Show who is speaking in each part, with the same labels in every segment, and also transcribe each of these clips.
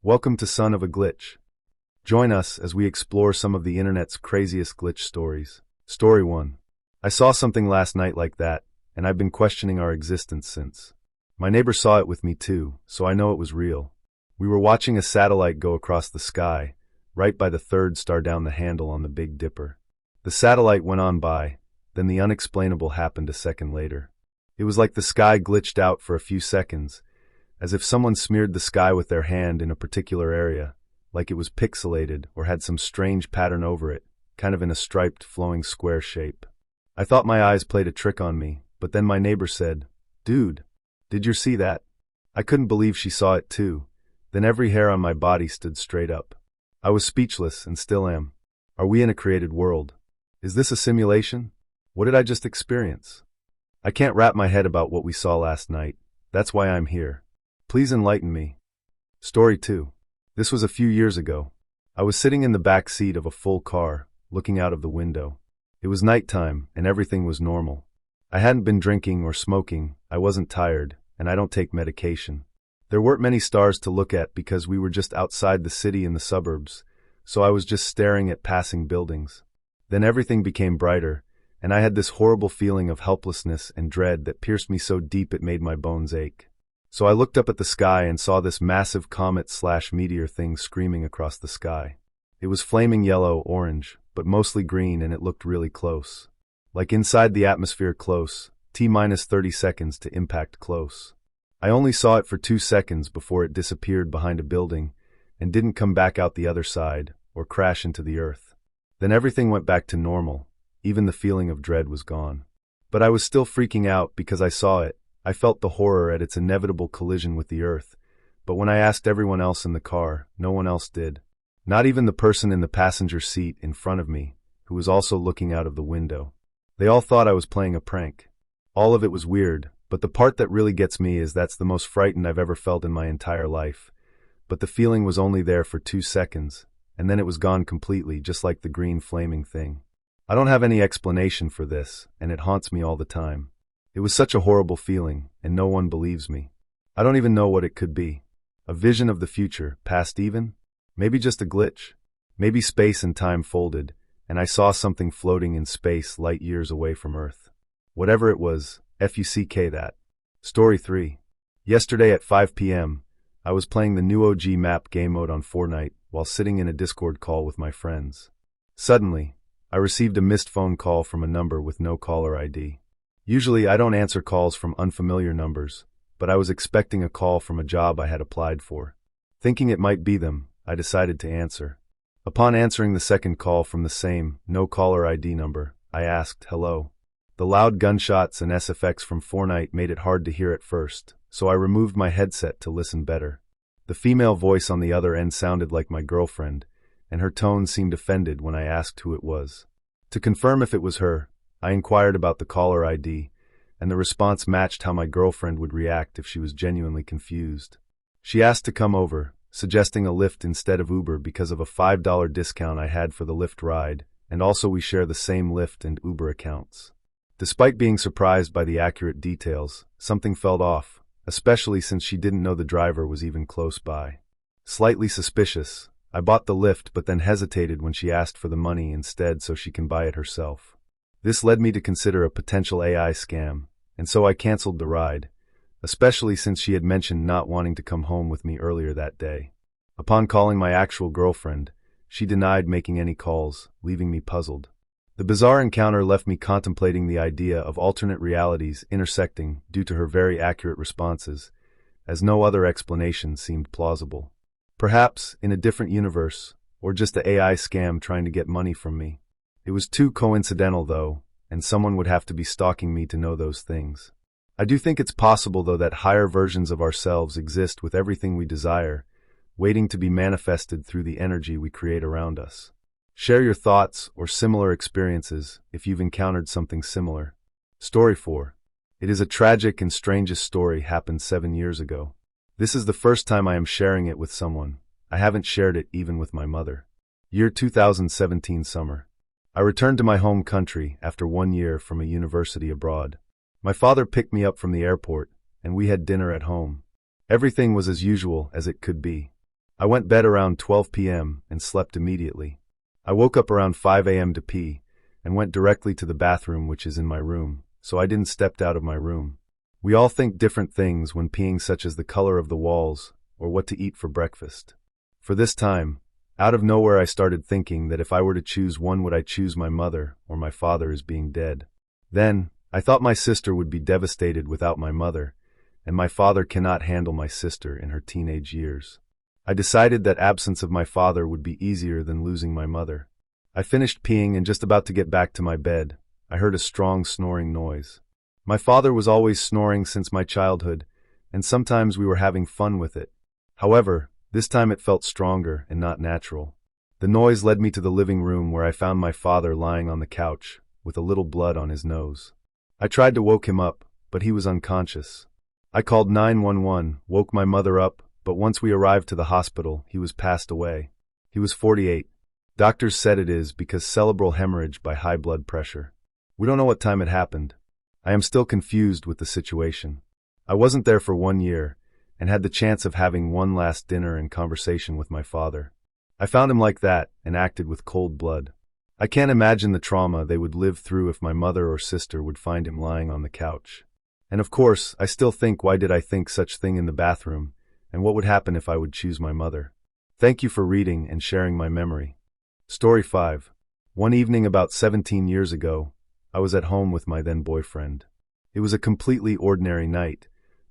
Speaker 1: Welcome to Son of a Glitch. Join us as we explore some of the internet's craziest glitch stories. Story 1. I saw something last night like that, and I've been questioning our existence since. My neighbor saw it with me too, so I know it was real. We were watching a satellite go across the sky, right by the third star down the handle on the Big Dipper. The satellite went on by, then the unexplainable happened a second later. It was like the sky glitched out for a few seconds, as if someone smeared the sky with their hand in a particular area, like it was pixelated or had some strange pattern over it, kind of in a striped, flowing square shape. I thought my eyes played a trick on me, but then my neighbor said, "Dude, did you see that?" I couldn't believe she saw it too. Then every hair on my body stood straight up. I was speechless and still am. Are we in a created world? Is this a simulation? What did I just experience? I can't wrap my head about what we saw last night. That's why I'm here. Please enlighten me. Story 2. This was a few years ago. I was sitting in the back seat of a full car, looking out of the window. It was nighttime, and everything was normal. I hadn't been drinking or smoking, I wasn't tired, and I don't take medication. There weren't many stars to look at because we were just outside the city in the suburbs, so I was just staring at passing buildings. Then everything became brighter, and I had this horrible feeling of helplessness and dread that pierced me so deep it made my bones ache. So I looked up at the sky and saw this massive comet/meteor thing screaming across the sky. It was flaming yellow-orange, but mostly green, and it looked really close. Like inside the atmosphere close, T-30 seconds to impact close. I only saw it for 2 seconds before it disappeared behind a building and didn't come back out the other side or crash into the earth. Then everything went back to normal, even the feeling of dread was gone. But I was still freaking out because I saw it. I felt the horror at its inevitable collision with the earth, but when I asked everyone else in the car, no one else did. Not even the person in the passenger seat in front of me, who was also looking out of the window. They all thought I was playing a prank. All of it was weird, but the part that really gets me is that's the most frightened I've ever felt in my entire life. But the feeling was only there for 2 seconds, and then it was gone completely, just like the green flaming thing. I don't have any explanation for this, and it haunts me all the time. It was such a horrible feeling, and no one believes me. I don't even know what it could be. A vision of the future, past even? Maybe just a glitch. Maybe space and time folded, and I saw something floating in space light years away from Earth. Whatever it was, FUCK that. Story 3. Yesterday at 5 p.m., I was playing the new OG map game mode on Fortnite while sitting in a Discord call with my friends. Suddenly, I received a missed phone call from a number with no caller ID. Usually I don't answer calls from unfamiliar numbers, but I was expecting a call from a job I had applied for. Thinking it might be them, I decided to answer. Upon answering the second call from the same, no caller ID number, I asked, "Hello." The loud gunshots and SFX from Fortnite made it hard to hear at first, so I removed my headset to listen better. The female voice on the other end sounded like my girlfriend, and her tone seemed offended when I asked who it was. To confirm if it was her, I inquired about the caller ID, and the response matched how my girlfriend would react if she was genuinely confused. She asked to come over, suggesting a Lyft instead of Uber because of a $5 discount I had for the Lyft ride, and also we share the same Lyft and Uber accounts. Despite being surprised by the accurate details, something felt off, especially since she didn't know the driver was even close by. Slightly suspicious, I bought the Lyft but then hesitated when she asked for the money instead so she can buy it herself. This led me to consider a potential AI scam, and so I canceled the ride, especially since she had mentioned not wanting to come home with me earlier that day. Upon calling my actual girlfriend, she denied making any calls, leaving me puzzled. The bizarre encounter left me contemplating the idea of alternate realities intersecting due to her very accurate responses, as no other explanation seemed plausible. Perhaps, in a different universe, or just an AI scam trying to get money from me. It was too coincidental, though, and someone would have to be stalking me to know those things. I do think it's possible, though, that higher versions of ourselves exist with everything we desire, waiting to be manifested through the energy we create around us. Share your thoughts or similar experiences if you've encountered something similar. Story 4. It is a tragic and strangest story happened 7 years ago. This is the first time I am sharing it with someone. I haven't shared it even with my mother. Year 2017 summer. I returned to my home country after 1 year from a university abroad. My father picked me up from the airport, and we had dinner at home. Everything was as usual as it could be. I went bed around 12 p.m. and slept immediately. I woke up around 5 a.m. to pee and went directly to the bathroom, which is in my room, so I didn't step out of my room. We all think different things when peeing, such as the color of the walls or what to eat for breakfast. For this time, out of nowhere I started thinking that if I were to choose one, would I choose my mother or my father as being dead? Then, I thought my sister would be devastated without my mother, and my father cannot handle my sister in her teenage years. I decided that absence of my father would be easier than losing my mother. I finished peeing and just about to get back to my bed, I heard a strong snoring noise. My father was always snoring since my childhood, and sometimes we were having fun with it. However, this time it felt stronger and not natural. The noise led me to the living room, where I found my father lying on the couch, with a little blood on his nose. I tried to woke him up, but he was unconscious. I called 911, woke my mother up, but once we arrived to the hospital, he was passed away. He was 48. Doctors said it is because cerebral hemorrhage by high blood pressure. We don't know what time it happened. I am still confused with the situation. I wasn't there for 1 year, and had the chance of having one last dinner and conversation with my father. I found him like that, and acted with cold blood. I can't imagine the trauma they would live through if my mother or sister would find him lying on the couch. And of course, I still think, why did I think such thing in the bathroom, and what would happen if I would choose my mother? Thank you for reading and sharing my memory. Story 5. One evening about 17 years ago, I was at home with my then boyfriend. It was a completely ordinary night,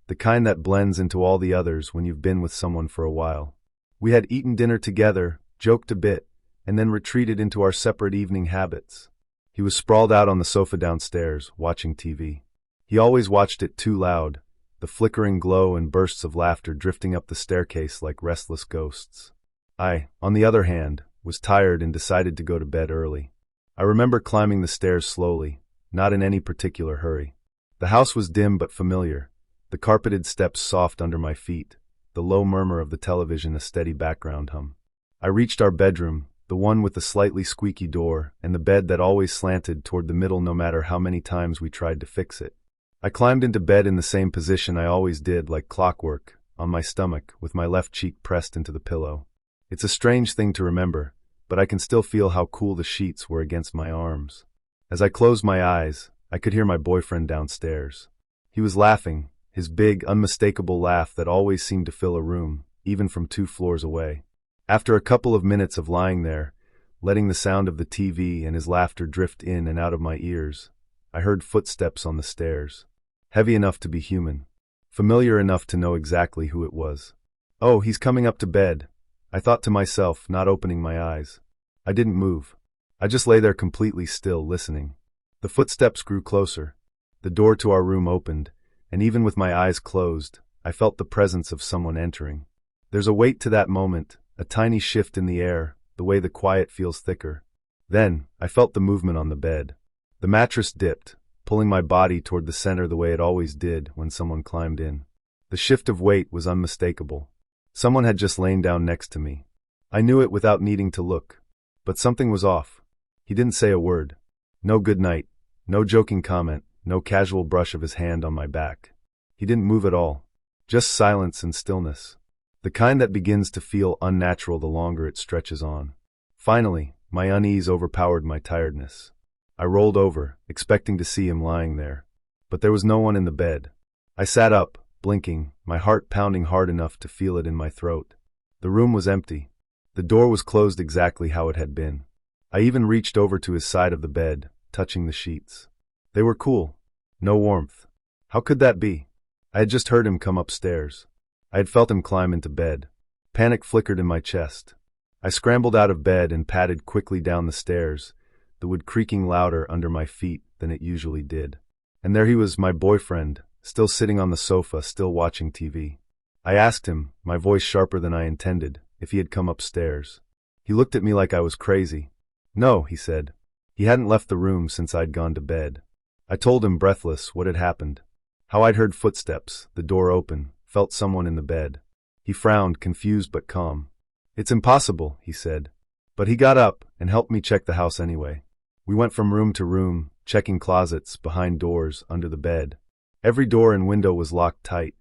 Speaker 1: the kind that blends into all the others when you've been with someone for a while. We had eaten dinner together, joked a bit, and then retreated into our separate evening habits. He was sprawled out on the sofa downstairs, watching TV. He always watched it too loud, the flickering glow and bursts of laughter drifting up the staircase like restless ghosts. I, on the other hand, was tired and decided to go to bed early. I remember climbing the stairs slowly, not in any particular hurry. The house was dim but familiar, the carpeted steps soft under my feet, the low murmur of the television a steady background hum. I reached our bedroom, the one with the slightly squeaky door, and the bed that always slanted toward the middle no matter how many times we tried to fix it. I climbed into bed in the same position I always did, like clockwork, on my stomach, with my left cheek pressed into the pillow. It's a strange thing to remember, but I can still feel how cool the sheets were against my arms. As I closed my eyes, I could hear my boyfriend downstairs. He was laughing, his big, unmistakable laugh that always seemed to fill a room, even from 2 floors away. After a couple of minutes of lying there, letting the sound of the TV and his laughter drift in and out of my ears, I heard footsteps on the stairs. Heavy enough to be human. Familiar enough to know exactly who it was. Oh, he's coming up to bed, I thought to myself, not opening my eyes. I didn't move. I just lay there completely still, listening. The footsteps grew closer. The door to our room opened, and even with my eyes closed, I felt the presence of someone entering. There's a weight to that moment, a tiny shift in the air, the way the quiet feels thicker. Then, I felt the movement on the bed. The mattress dipped, pulling my body toward the center the way it always did when someone climbed in. The shift of weight was unmistakable. Someone had just lain down next to me. I knew it without needing to look. But something was off. He didn't say a word. No good night, no joking comment, no casual brush of his hand on my back. He didn't move at all. Just silence and stillness. The kind that begins to feel unnatural the longer it stretches on. Finally, my unease overpowered my tiredness. I rolled over, expecting to see him lying there. But there was no one in the bed. I sat up, blinking, my heart pounding hard enough to feel it in my throat. The room was empty. The door was closed exactly how it had been. I even reached over to his side of the bed, touching the sheets. They were cool. No warmth. How could that be? I had just heard him come upstairs. I had felt him climb into bed. Panic flickered in my chest. I scrambled out of bed and padded quickly down the stairs, the wood creaking louder under my feet than it usually did. And there he was, my boyfriend, still sitting on the sofa, still watching TV. I asked him, my voice sharper than I intended, if he had come upstairs. He looked at me like I was crazy. No, he said. He hadn't left the room since I'd gone to bed. I told him, breathless, what had happened. How I'd heard footsteps, the door open, felt someone in the bed. He frowned, confused but calm. It's impossible, he said. But he got up and helped me check the house anyway. We went from room to room, checking closets, behind doors, under the bed. Every door and window was locked tight.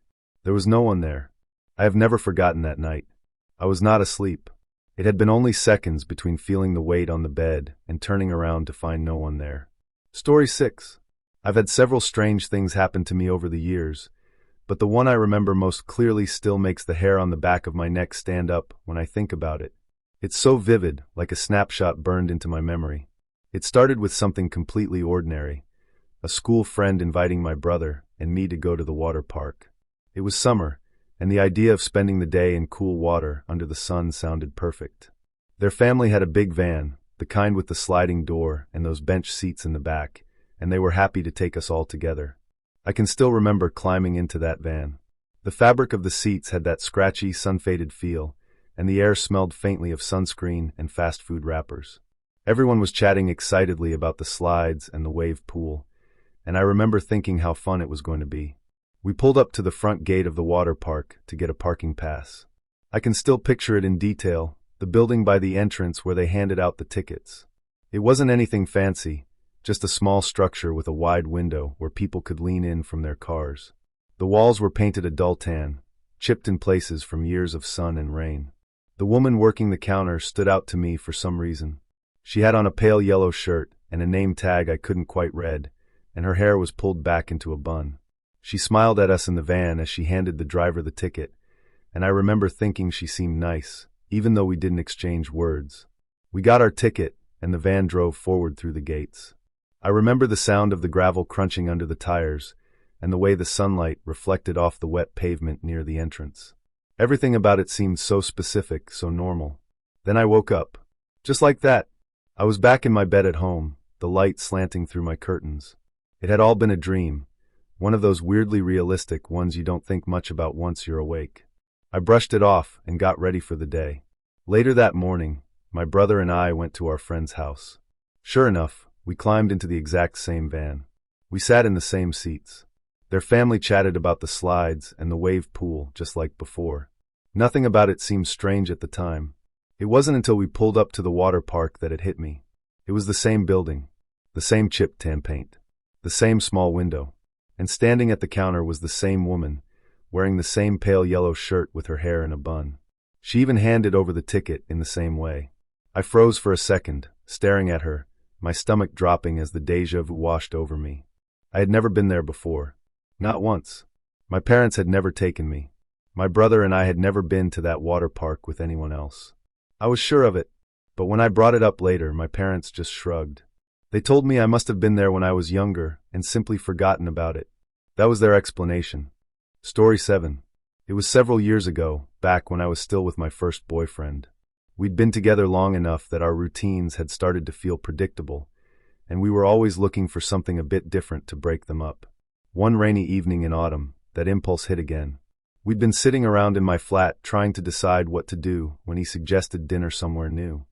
Speaker 1: There was no one there. I have never forgotten that night. I was not asleep. It had been only seconds between feeling the weight on the bed and turning around to find no one there. Story 6. I've had several strange things happen to me over the years, but the one I remember most clearly still makes the hair on the back of my neck stand up when I think about it. It's so vivid, like a snapshot burned into my memory. It started with something completely ordinary, a school friend inviting my brother and me to go to the water park. It was summer, and the idea of spending the day in cool water under the sun sounded perfect. Their family had a big van, the kind with the sliding door and those bench seats in the back, and they were happy to take us all together. I can still remember climbing into that van. The fabric of the seats had that scratchy, sun-faded feel, and the air smelled faintly of sunscreen and fast food wrappers. Everyone was chatting excitedly about the slides and the wave pool, and I remember thinking how fun it was going to be. We pulled up to the front gate of the water park to get a parking pass. I can still picture it in detail, the building by the entrance where they handed out the tickets. It wasn't anything fancy, just a small structure with a wide window where people could lean in from their cars. The walls were painted a dull tan, chipped in places from years of sun and rain. The woman working the counter stood out to me for some reason. She had on a pale yellow shirt and a name tag I couldn't quite read, and her hair was pulled back into a bun. She smiled at us in the van as she handed the driver the ticket, and I remember thinking she seemed nice, even though we didn't exchange words. We got our ticket, and the van drove forward through the gates. I remember the sound of the gravel crunching under the tires, and the way the sunlight reflected off the wet pavement near the entrance. Everything about it seemed so specific, so normal. Then I woke up. Just like that. I was back in my bed at home, the light slanting through my curtains. It had all been a dream, one of those weirdly realistic ones you don't think much about once you're awake. I brushed it off and got ready for the day. Later that morning, my brother and I went to our friend's house. Sure enough, we climbed into the exact same van. We sat in the same seats. Their family chatted about the slides and the wave pool just like before. Nothing about it seemed strange at the time. It wasn't until we pulled up to the water park that it hit me. It was the same building, the same chipped tan paint, the same small window, and standing at the counter was the same woman, wearing the same pale yellow shirt with her hair in a bun. She even handed over the ticket in the same way. I froze for a second, staring at her, my stomach dropping as the déjà vu washed over me. I had never been there before. Not once. My parents had never taken me. My brother and I had never been to that water park with anyone else. I was sure of it, but when I brought it up later, my parents just shrugged. They told me I must have been there when I was younger and simply forgotten about it. That was their explanation. Story 7. It was several years ago, back when I was still with my first boyfriend. We'd been together long enough that our routines had started to feel predictable, and we were always looking for something a bit different to break them up. One rainy evening in autumn, that impulse hit again. We'd been sitting around in my flat trying to decide what to do when he suggested dinner somewhere new.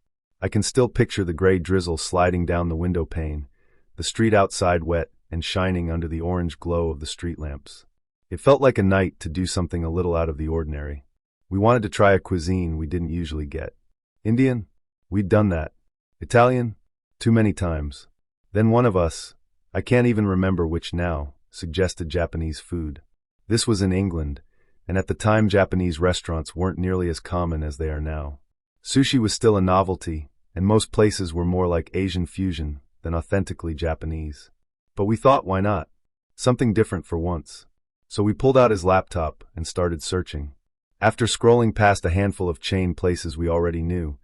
Speaker 1: I can still picture the gray drizzle sliding down the window pane, the street outside wet and shining under the orange glow of the street lamps. It felt like a night to do something a little out of the ordinary. We wanted to try a cuisine we didn't usually get. Indian? We'd done that. Italian? Too many times. Then one of us, I can't even remember which now, suggested Japanese food. This was in England, and at the time Japanese restaurants weren't nearly as common as they are now. Sushi was still a novelty, and most places were more like Asian fusion than authentically Japanese. But we thought, why not? Something different for once. So we pulled out his laptop and started searching. After scrolling past a handful of chain places we already knew,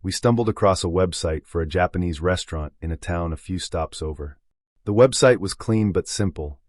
Speaker 1: we stumbled across a website for a Japanese restaurant in a town a few stops over. The website was clean but simple.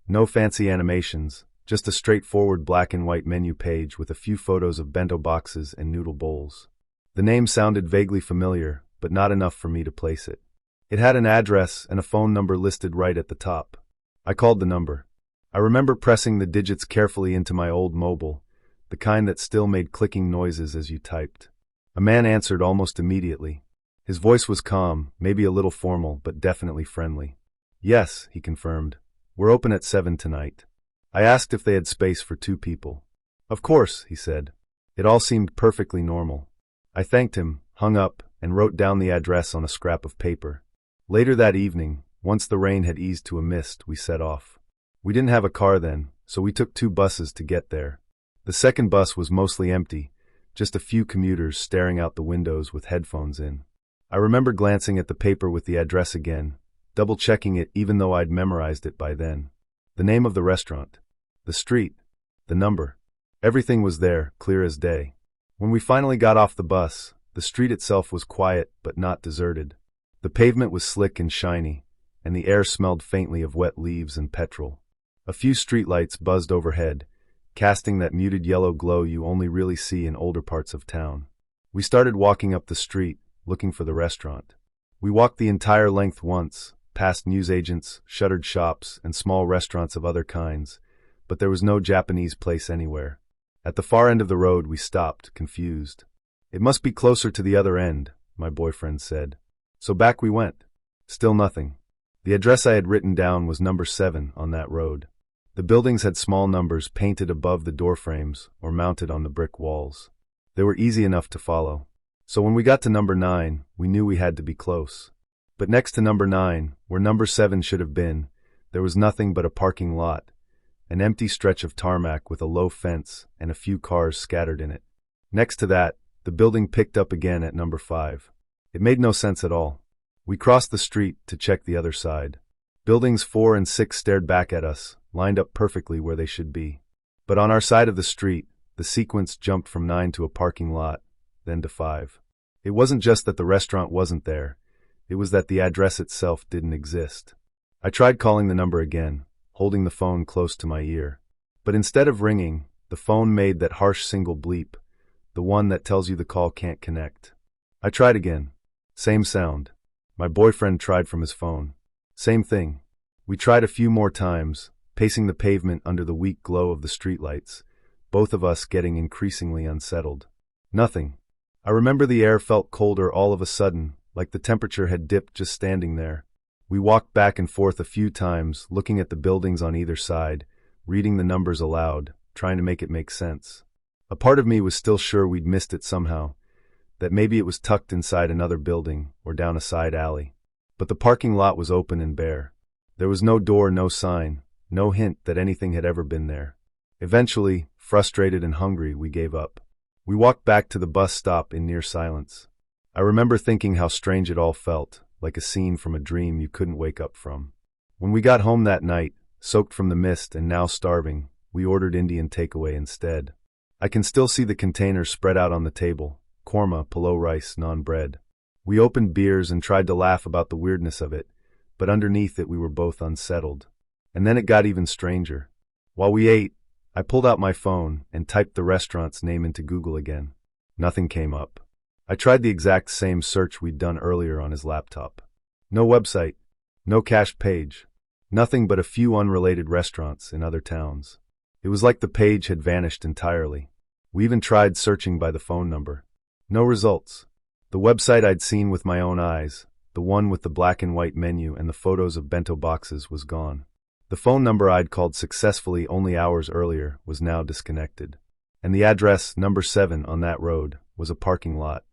Speaker 1: No fancy animations, just a straightforward black and white menu page with a few photos of bento boxes and noodle bowls. The name sounded vaguely familiar, but not enough for me to place it. It had an address and a phone number listed right at the top. I called the number. I remember pressing the digits carefully into my old mobile, the kind that still made clicking noises as you typed. A man answered almost immediately. His voice was calm, maybe a little formal, but definitely friendly. Yes, he confirmed. We're open at 7 tonight. I asked if they had space for 2 people. Of course, he said. It all seemed perfectly normal. I thanked him, hung up, and wrote down the address on a scrap of paper. Later that evening, once the rain had eased to a mist, we set off. We didn't have a car then, so we took 2 buses to get there. The second bus was mostly empty, just a few commuters staring out the windows with headphones in. I remember glancing at the paper with the address again, double-checking it even though I'd memorized it by then. The name of the restaurant, the street, the number. Everything was there, clear as day. When we finally got off the bus, the street itself was quiet but not deserted. The pavement was slick and shiny, and the air smelled faintly of wet leaves and petrol. A few streetlights buzzed overhead, casting that muted yellow glow you only really see in older parts of town. We started walking up the street, looking for the restaurant. We walked the entire length once, past newsagents, shuttered shops, and small restaurants of other kinds, but there was no Japanese place anywhere. At the far end of the road, we stopped, confused. "It must be closer to the other end," my boyfriend said. So back we went. Still nothing. The address I had written down was number 7 on that road. The buildings had small numbers painted above the doorframes or mounted on the brick walls. They were easy enough to follow. So when we got to number 9, we knew we had to be close. But next to number 9, where number 7 should have been, there was nothing but a parking lot, an empty stretch of tarmac with a low fence and a few cars scattered in it. Next to that, the building picked up again at number 5. It made no sense at all. We crossed the street to check the other side. Buildings 4 and 6 stared back at us, lined up perfectly where they should be. But on our side of the street, the sequence jumped from 9 to a parking lot, then to 5. It wasn't just that the restaurant wasn't there, it was that the address itself didn't exist. I tried calling the number again, holding the phone close to my ear. But instead of ringing, the phone made that harsh single bleep, the one that tells you the call can't connect. I tried again. Same sound. My boyfriend tried from his phone. Same thing. We tried a few more times, pacing the pavement under the weak glow of the streetlights, both of us getting increasingly unsettled. Nothing. I remember the air felt colder all of a sudden, like the temperature had dipped just standing there. We walked back and forth a few times, looking at the buildings on either side, reading the numbers aloud, trying to make it make sense. A part of me was still sure we'd missed it somehow, that maybe it was tucked inside another building or down a side alley. But the parking lot was open and bare. There was no door, no sign, no hint that anything had ever been there. Eventually, frustrated and hungry, we gave up. We walked back to the bus stop in near silence. I remember thinking how strange it all felt, like a scene from a dream you couldn't wake up from. When we got home that night, soaked from the mist and now starving, we ordered Indian takeaway instead. I can still see the containers spread out on the table, korma, pulao rice, naan bread. We opened beers and tried to laugh about the weirdness of it, but underneath it we were both unsettled. And then it got even stranger. While we ate, I pulled out my phone and typed the restaurant's name into Google again. Nothing came up. I tried the exact same search we'd done earlier on his laptop. No website, no cache page, nothing but a few unrelated restaurants in other towns. It was like the page had vanished entirely. We even tried searching by the phone number. No results. The website I'd seen with my own eyes, the one with the black and white menu and the photos of bento boxes, was gone. The phone number I'd called successfully only hours earlier was now disconnected. And the address, number 7 on that road, was a parking lot.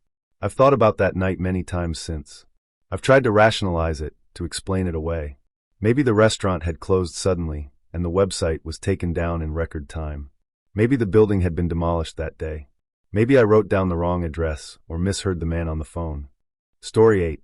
Speaker 1: I've thought about that night many times since. I've tried to rationalize it, to explain it away. Maybe the restaurant had closed suddenly, and the website was taken down in record time. Maybe the building had been demolished that day. Maybe I wrote down the wrong address, or misheard the man on the phone. Story 8.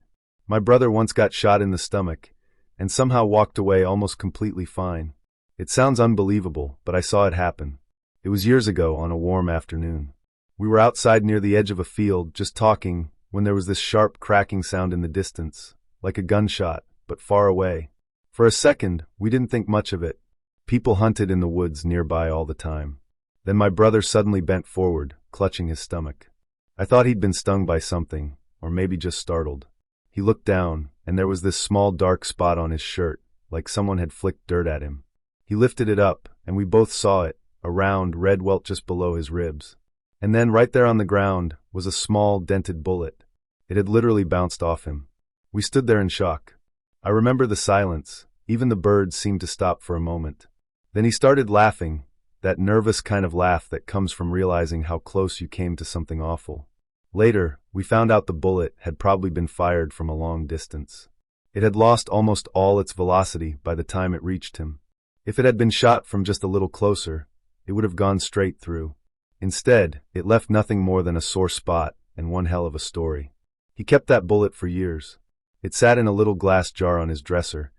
Speaker 1: My brother once got shot in the stomach, and somehow walked away almost completely fine. It sounds unbelievable, but I saw it happen. It was years ago on a warm afternoon. We were outside near the edge of a field, just talking, when there was this sharp cracking sound in the distance, like a gunshot, but far away. For a second, we didn't think much of it. People hunted in the woods nearby all the time. Then my brother suddenly bent forward, clutching his stomach. I thought he'd been stung by something, or maybe just startled. He looked down, and there was this small dark spot on his shirt, like someone had flicked dirt at him. He lifted it up, and we both saw it, a round, red welt just below his ribs. And then, right there on the ground, was a small, dented bullet. It had literally bounced off him. We stood there in shock. I remember the silence. Even the birds seemed to stop for a moment. Then he started laughing, that nervous kind of laugh that comes from realizing how close you came to something awful. Later, we found out the bullet had probably been fired from a long distance. It had lost almost all its velocity by the time it reached him. If it had been shot from just a little closer, it would have gone straight through. Instead, it left nothing more than a sore spot and one hell of a story. He kept that bullet for years. It sat in a little glass jar on his dresser,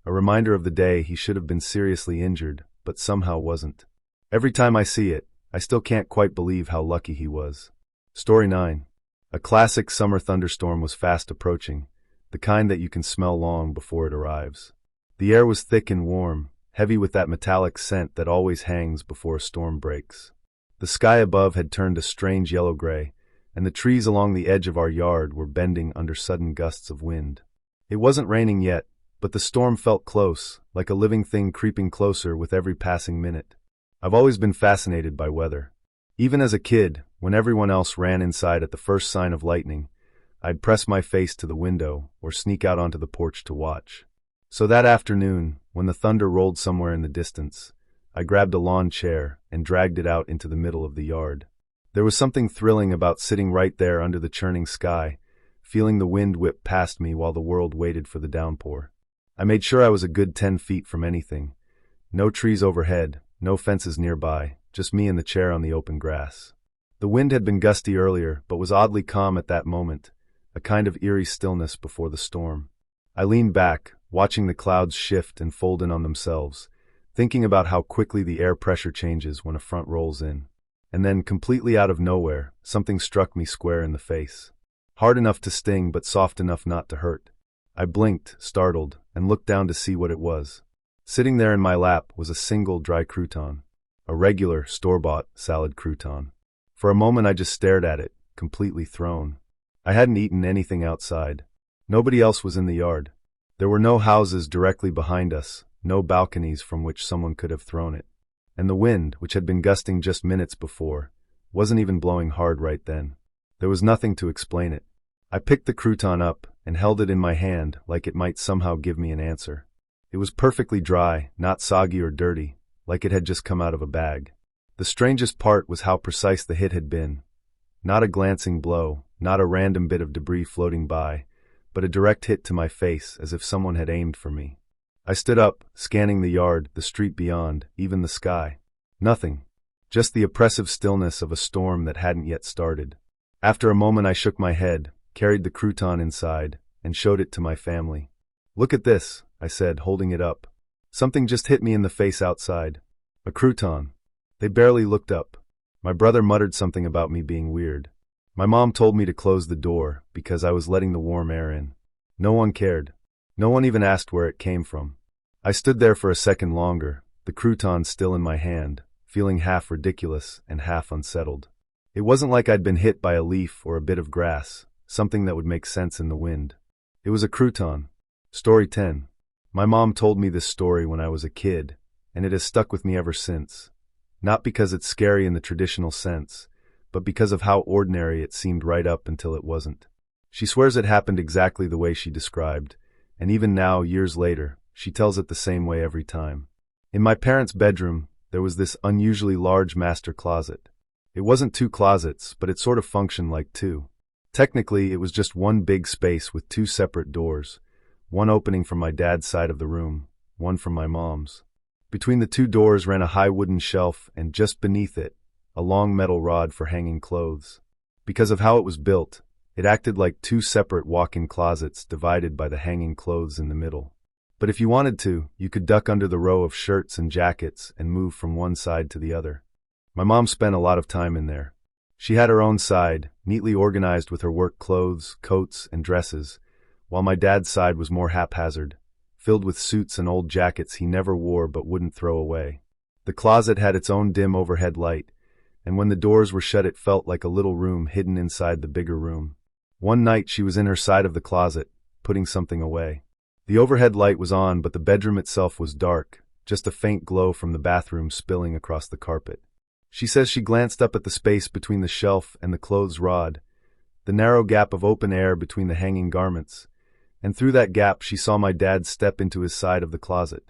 Speaker 1: a reminder of the day he should have been seriously injured, but somehow wasn't. Every time I see it, I still can't quite believe how lucky he was. Story 9. A classic summer thunderstorm was fast approaching, the kind that you can smell long before it arrives. The air was thick and warm, heavy with that metallic scent that always hangs before a storm breaks. The sky above had turned a strange yellow-gray, and the trees along the edge of our yard were bending under sudden gusts of wind. It wasn't raining yet, but the storm felt close, like a living thing creeping closer with every passing minute. I've always been fascinated by weather. Even as a kid, when everyone else ran inside at the first sign of lightning, I'd press my face to the window or sneak out onto the porch to watch. So that afternoon, when the thunder rolled somewhere in the distance, I grabbed a lawn chair and dragged it out into the middle of the yard. There was something thrilling about sitting right there under the churning sky, feeling the wind whip past me while the world waited for the downpour. I made sure I was a good 10 feet from anything. No trees overhead, no fences nearby, just me and the chair on the open grass. The wind had been gusty earlier, but was oddly calm at that moment, a kind of eerie stillness before the storm. I leaned back, watching the clouds shift and fold in on themselves, thinking about how quickly the air pressure changes when a front rolls in. And then, completely out of nowhere, something struck me square in the face. Hard enough to sting, but soft enough not to hurt. I blinked, startled, and looked down to see what it was. Sitting there in my lap was a single dry crouton. A regular, store-bought salad crouton. For a moment I just stared at it, completely thrown. I hadn't eaten anything outside. Nobody else was in the yard. There were no houses directly behind us, no balconies from which someone could have thrown it. And the wind, which had been gusting just minutes before, wasn't even blowing hard right then. There was nothing to explain it. I picked the crouton up and held it in my hand like it might somehow give me an answer. It was perfectly dry, not soggy or dirty, like it had just come out of a bag. The strangest part was how precise the hit had been. Not a glancing blow, not a random bit of debris floating by, but a direct hit to my face as if someone had aimed for me. I stood up, scanning the yard, the street beyond, even the sky. Nothing. Just the oppressive stillness of a storm that hadn't yet started. After a moment I shook my head, carried the crouton inside, and showed it to my family. "Look at this," I said, holding it up. "Something just hit me in the face outside. A crouton." They barely looked up. My brother muttered something about me being weird. My mom told me to close the door because I was letting the warm air in. No one cared. No one even asked where it came from. I stood there for a second longer, the crouton still in my hand, feeling half ridiculous and half unsettled. It wasn't like I'd been hit by a leaf or a bit of grass, something that would make sense in the wind. It was a crouton. Story 10. My mom told me this story when I was a kid, and it has stuck with me ever since. Not because it's scary in the traditional sense, but because of how ordinary it seemed right up until it wasn't. She swears it happened exactly the way she described, and even now, years later, she tells it the same way every time. In my parents' bedroom, there was this unusually large master closet. It wasn't two closets, but it sort of functioned like two. Technically, it was just one big space with two separate doors, one opening from my dad's side of the room, one from my mom's. Between the two doors ran a high wooden shelf, and just beneath it, a long metal rod for hanging clothes. Because of how it was built, it acted like two separate walk-in closets divided by the hanging clothes in the middle. But if you wanted to, you could duck under the row of shirts and jackets and move from one side to the other. My mom spent a lot of time in there. She had her own side, neatly organized with her work clothes, coats, and dresses, while my dad's side was more haphazard, filled with suits and old jackets he never wore but wouldn't throw away. The closet had its own dim overhead light, and when the doors were shut it felt like a little room hidden inside the bigger room. One night she was in her side of the closet, putting something away. The overhead light was on, but the bedroom itself was dark, just a faint glow from the bathroom spilling across the carpet. She says she glanced up at the space between the shelf and the clothes rod, the narrow gap of open air between the hanging garments, and through that gap she saw my dad step into his side of the closet.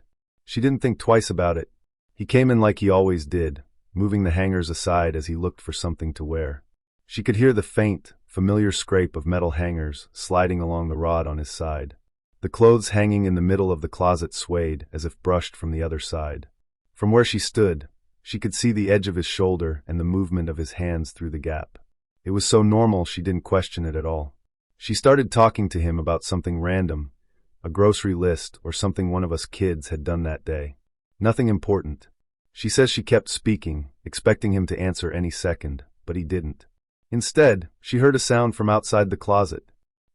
Speaker 1: She didn't think twice about it. He came in like he always did, moving the hangers aside as he looked for something to wear. She could hear the faint, familiar scrape of metal hangers sliding along the rod on his side. The clothes hanging in the middle of the closet swayed as if brushed from the other side. From where she stood, She could see the edge of his shoulder and the movement of his hands through the gap. It was so normal she didn't question it at all. She started talking to him about something random, a grocery list or something one of us kids had done that day. Nothing important. She says she kept speaking, expecting him to answer any second, but he didn't. Instead, she heard a sound from outside the closet.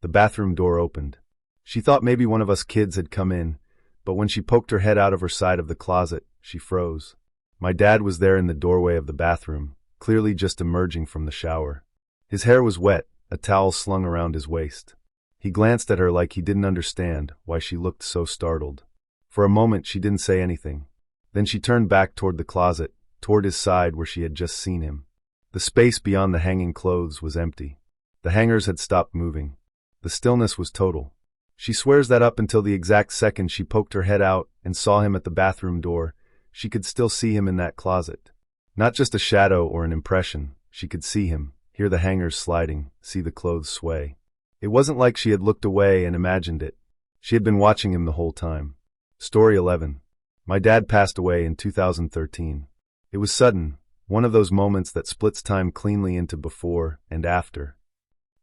Speaker 1: The bathroom door opened. She thought maybe one of us kids had come in, but when she poked her head out of her side of the closet, she froze. My dad was there in the doorway of the bathroom, clearly just emerging from the shower. His hair was wet, a towel slung around his waist. He glanced at her like he didn't understand why she looked so startled. For a moment she didn't say anything. Then she turned back toward the closet, toward his side where she had just seen him. The space beyond the hanging clothes was empty. The hangers had stopped moving. The stillness was total. She swears that up until the exact second she poked her head out and saw him at the bathroom door, she could still see him in that closet. Not just a shadow or an impression, she could see him, hear the hangers sliding, see the clothes sway. It wasn't like she had looked away and imagined it. She had been watching him the whole time. Story 11. My dad passed away in 2013. It was sudden, one of those moments that splits time cleanly into before and after.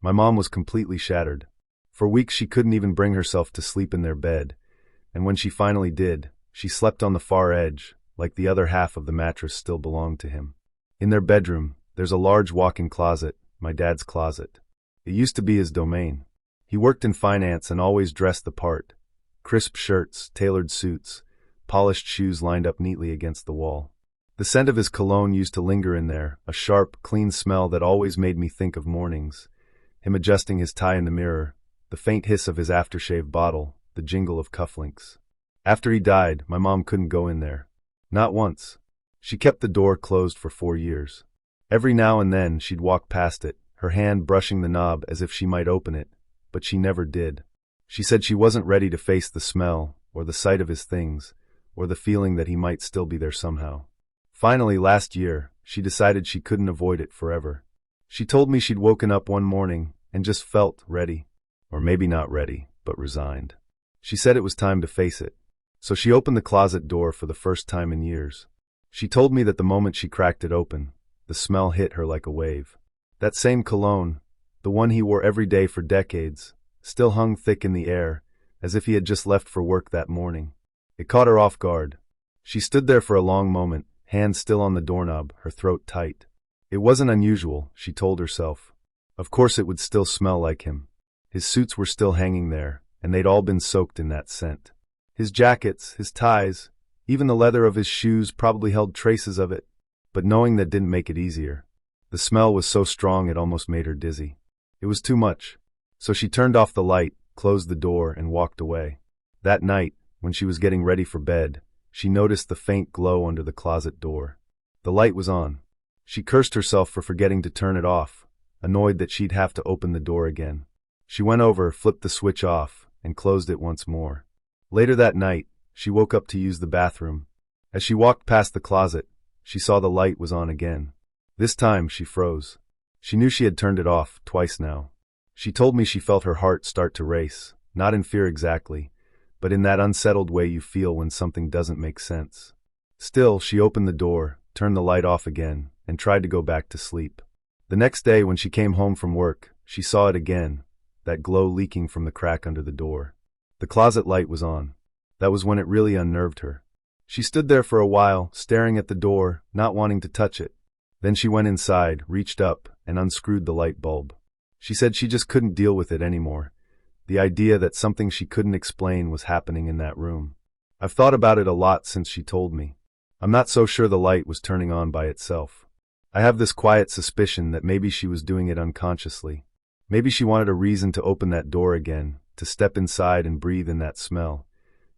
Speaker 1: My mom was completely shattered. For weeks she couldn't even bring herself to sleep in their bed, and when she finally did, she slept on the far edge, like the other half of the mattress still belonged to him. In their bedroom, there's a large walk-in closet, my dad's closet. It used to be his domain. He worked in finance and always dressed the part. Crisp shirts, tailored suits, polished shoes lined up neatly against the wall. The scent of his cologne used to linger in there, a sharp, clean smell that always made me think of mornings. Him adjusting his tie in the mirror, the faint hiss of his aftershave bottle, the jingle of cufflinks. After he died, my mom couldn't go in there. Not once. She kept the door closed for 4 years. Every now and then she'd walk past it, her hand brushing the knob as if she might open it, but she never did. She said she wasn't ready to face the smell, or the sight of his things, or the feeling that he might still be there somehow. Finally, last year, she decided she couldn't avoid it forever. She told me she'd woken up one morning and just felt ready. Or maybe not ready, but resigned. She said it was time to face it. So she opened the closet door for the first time in years. She told me that the moment she cracked it open, the smell hit her like a wave. That same cologne, the one he wore every day for decades, still hung thick in the air, as if he had just left for work that morning. It caught her off guard. She stood there for a long moment, hands still on the doorknob, her throat tight. It wasn't unusual, she told herself. Of course it would still smell like him. His suits were still hanging there, and they'd all been soaked in that scent. His jackets, his ties, even the leather of his shoes probably held traces of it, but knowing that didn't make it easier. The smell was so strong it almost made her dizzy. It was too much. So she turned off the light, closed the door, and walked away. That night, when she was getting ready for bed, she noticed the faint glow under the closet door. The light was on. She cursed herself for forgetting to turn it off, annoyed that she'd have to open the door again. She went over, flipped the switch off, and closed it once more. Later that night, she woke up to use the bathroom. As she walked past the closet, she saw the light was on again. This time, she froze. She knew she had turned it off twice now. She told me she felt her heart start to race, not in fear exactly, but in that unsettled way you feel when something doesn't make sense. Still, she opened the door, turned the light off again, and tried to go back to sleep. The next day, when she came home from work, she saw it again, that glow leaking from the crack under the door. The closet light was on. That was when it really unnerved her. She stood there for a while, staring at the door, not wanting to touch it. Then she went inside, reached up, and unscrewed the light bulb. She said she just couldn't deal with it anymore. The idea that something she couldn't explain was happening in that room. I've thought about it a lot since she told me. I'm not so sure the light was turning on by itself. I have this quiet suspicion that maybe she was doing it unconsciously. Maybe she wanted a reason to open that door again, to step inside and breathe in that smell.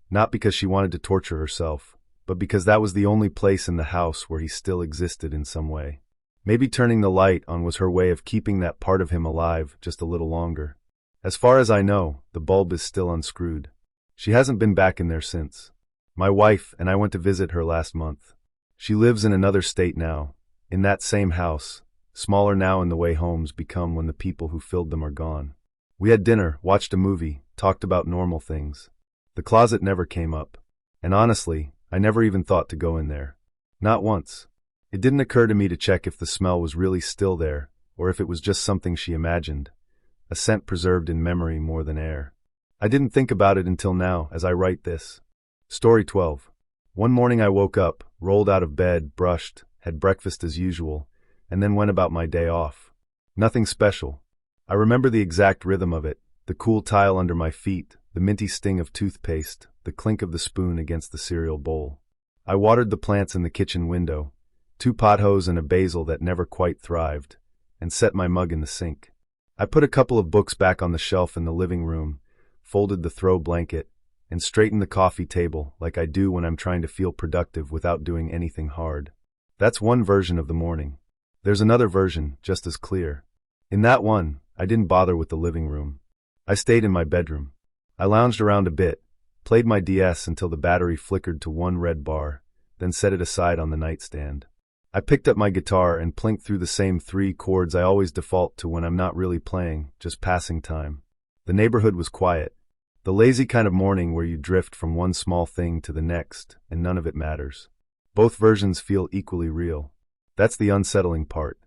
Speaker 1: Not because she wanted to torture herself, but because that was the only place in the house where he still existed in some way. Maybe turning the light on was her way of keeping that part of him alive just a little longer. As far as I know, the bulb is still unscrewed. She hasn't been back in there since. My wife and I went to visit her last month. She lives in another state now, in that same house, smaller now in the way homes become when the people who filled them are gone. We had dinner, watched a movie, talked about normal things. The closet never came up. And honestly, I never even thought to go in there. Not once. It didn't occur to me to check if the smell was really still there, or if it was just something she imagined, a scent preserved in memory more than air. I didn't think about it until now, as I write this. Story 12. One morning I woke up, rolled out of bed, brushed, had breakfast as usual, and then went about my day off. Nothing special. I remember the exact rhythm of it, the cool tile under my feet, the minty sting of toothpaste, the clink of the spoon against the cereal bowl. I watered the plants in the kitchen window, 2 pothoes and a basil that never quite thrived, and set my mug in the sink. I put a couple of books back on the shelf in the living room, folded the throw blanket, and straightened the coffee table like I do when I'm trying to feel productive without doing anything hard. That's one version of the morning. There's another version, just as clear. In that one, I didn't bother with the living room. I stayed in my bedroom. I lounged around a bit, played my DS until the battery flickered to 1 red bar, then set it aside on the nightstand. I picked up my guitar and plinked through the same 3 chords I always default to when I'm not really playing, just passing time. The neighborhood was quiet. The lazy kind of morning where you drift from one small thing to the next, and none of it matters. Both versions feel equally real. That's the unsettling part.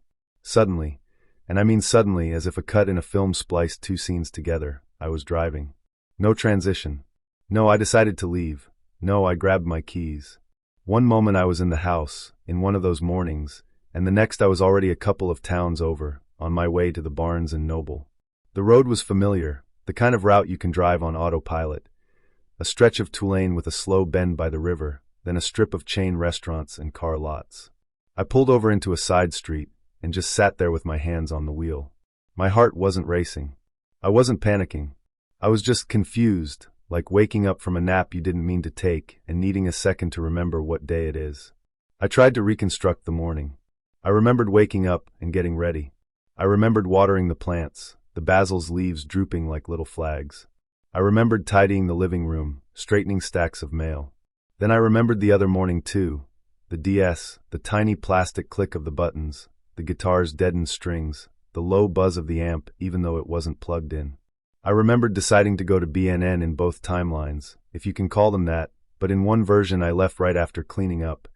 Speaker 1: Suddenly, and I mean suddenly as if a cut in a film spliced 2 scenes together, I was driving. No transition. No, I decided to leave. No, I grabbed my keys. One moment I was in the house, in one of those mornings, and the next I was already a couple of towns over, on my way to the Barnes and Noble. The road was familiar, the kind of route you can drive on autopilot. A stretch of Tulane with a slow bend by the river, then a strip of chain restaurants and car lots. I pulled over into a side street, and just sat there with my hands on the wheel. My heart wasn't racing. I wasn't panicking. I was just confused, like waking up from a nap you didn't mean to take and needing a second to remember what day it is. I tried to reconstruct the morning. I remembered waking up and getting ready. I remembered watering the plants, the basil's leaves drooping like little flags. I remembered tidying the living room, straightening stacks of mail. Then I remembered the other morning too, the DS, the tiny plastic click of the buttons, the guitar's deadened strings, the low buzz of the amp even though it wasn't plugged in. I remembered deciding to go to BNN in both timelines, if you can call them that, but in one version I left right after cleaning up.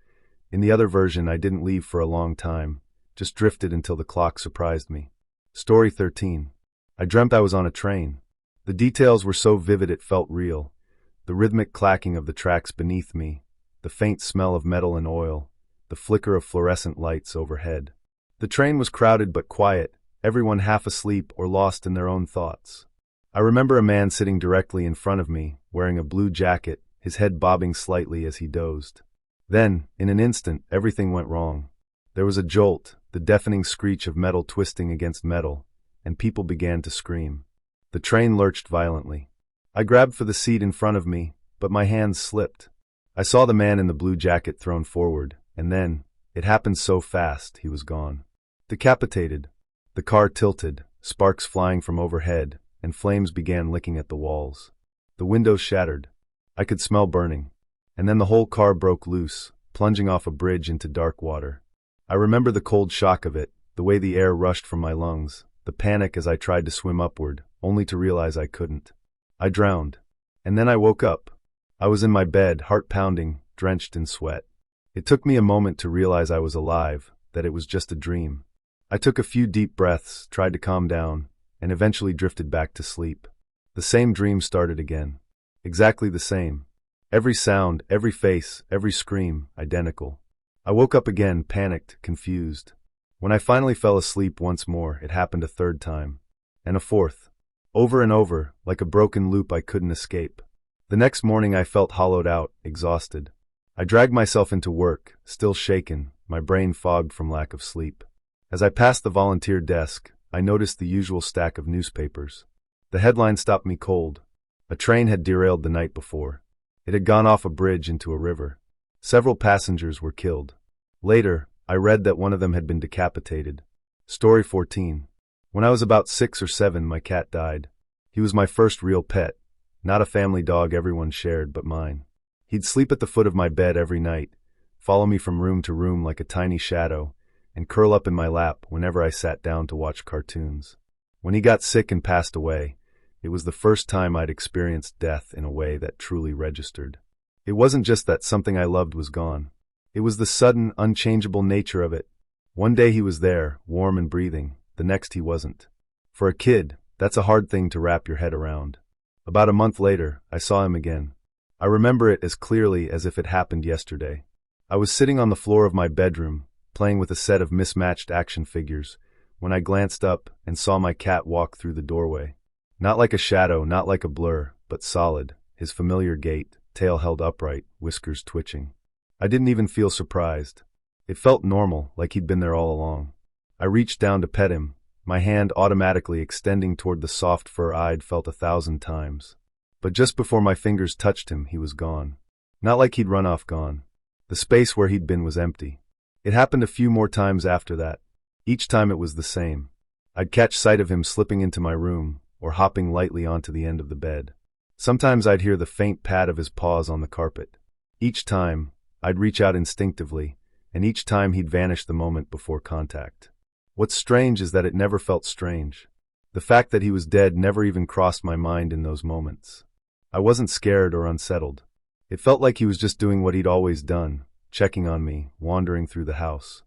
Speaker 1: In the other version I didn't leave for a long time, just drifted until the clock surprised me. Story 13. I dreamt I was on a train. The details were so vivid it felt real. The rhythmic clacking of the tracks beneath me, the faint smell of metal and oil, the flicker of fluorescent lights overhead. The train was crowded but quiet, everyone half asleep or lost in their own thoughts. I remember a man sitting directly in front of me, wearing a blue jacket, his head bobbing slightly as he dozed. Then, in an instant, everything went wrong. There was a jolt, the deafening screech of metal twisting against metal, and people began to scream. The train lurched violently. I grabbed for the seat in front of me, but my hands slipped. I saw the man in the blue jacket thrown forward, and then, it happened so fast, he was gone. Decapitated. The car tilted, sparks flying from overhead, and flames began licking at the walls. The windows shattered. I could smell burning. And then the whole car broke loose, plunging off a bridge into dark water. I remember the cold shock of it, the way the air rushed from my lungs, the panic as I tried to swim upward, only to realize I couldn't. I drowned. And then I woke up. I was in my bed, heart pounding, drenched in sweat. It took me a moment to realize I was alive, that it was just a dream. I took a few deep breaths, tried to calm down, and eventually drifted back to sleep. The same dream started again. Exactly the same. Every sound, every face, every scream, identical. I woke up again, panicked, confused. When I finally fell asleep once more, it happened a third time. And a fourth. Over and over, like a broken loop I couldn't escape. The next morning I felt hollowed out, exhausted. I dragged myself into work, still shaken, my brain fogged from lack of sleep. As I passed the volunteer desk, I noticed the usual stack of newspapers. The headline stopped me cold. A train had derailed the night before. It had gone off a bridge into a river. Several passengers were killed. Later, I read that one of them had been decapitated. Story 14. When I was about 6 or 7, my cat died. He was my first real pet, not a family dog everyone shared but mine. He'd sleep at the foot of my bed every night, follow me from room to room like a tiny shadow, and curl up in my lap whenever I sat down to watch cartoons. When he got sick and passed away, it was the first time I'd experienced death in a way that truly registered. It wasn't just that something I loved was gone. It was the sudden, unchangeable nature of it. One day he was there, warm and breathing, the next he wasn't. For a kid, that's a hard thing to wrap your head around. About a month later, I saw him again. I remember it as clearly as if it happened yesterday. I was sitting on the floor of my bedroom, playing with a set of mismatched action figures, when I glanced up and saw my cat walk through the doorway. Not like a shadow, not like a blur, but solid, his familiar gait, tail held upright, whiskers twitching. I didn't even feel surprised. It felt normal, like he'd been there all along. I reached down to pet him, my hand automatically extending toward the soft fur I'd felt 1,000 times. But just before my fingers touched him, he was gone. Not like he'd run off gone. The space where he'd been was empty. It happened a few more times after that. Each time it was the same. I'd catch sight of him slipping into my room, or hopping lightly onto the end of the bed. Sometimes I'd hear the faint pad of his paws on the carpet. Each time, I'd reach out instinctively, and each time he'd vanish the moment before contact. What's strange is that it never felt strange. The fact that he was dead never even crossed my mind in those moments. I wasn't scared or unsettled. It felt like he was just doing what he'd always done, checking on me, wandering through the house.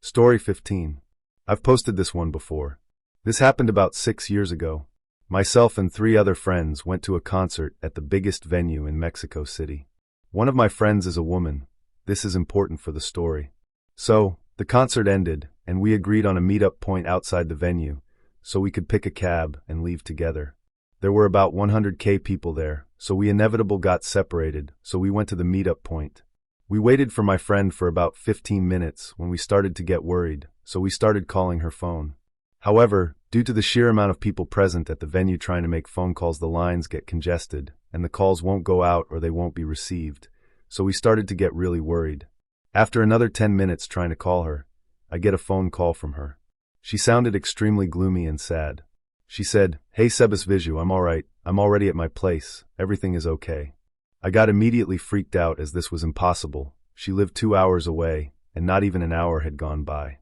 Speaker 1: Story 15. I've posted this one before. This happened about 6 years ago. Myself and 3 other friends went to a concert at the biggest venue in Mexico City. One of my friends is a woman. This is important for the story. So, the concert ended, and we agreed on a meetup point outside the venue, so we could pick a cab and leave together. There were about 100K people there, so we inevitably got separated, so we went to the meetup point. We waited for my friend for about 15 minutes when we started to get worried, so we started calling her phone. However, due to the sheer amount of people present at the venue trying to make phone calls, the lines get congested, and the calls won't go out or they won't be received, so we started to get really worried. After another 10 minutes trying to call her, I get a phone call from her. She sounded extremely gloomy and sad. She said, "Hey Sebas Viju, I'm alright, I'm already at my place, everything is okay." I got immediately freaked out as this was impossible. She lived 2 hours away, and not even an hour had gone by.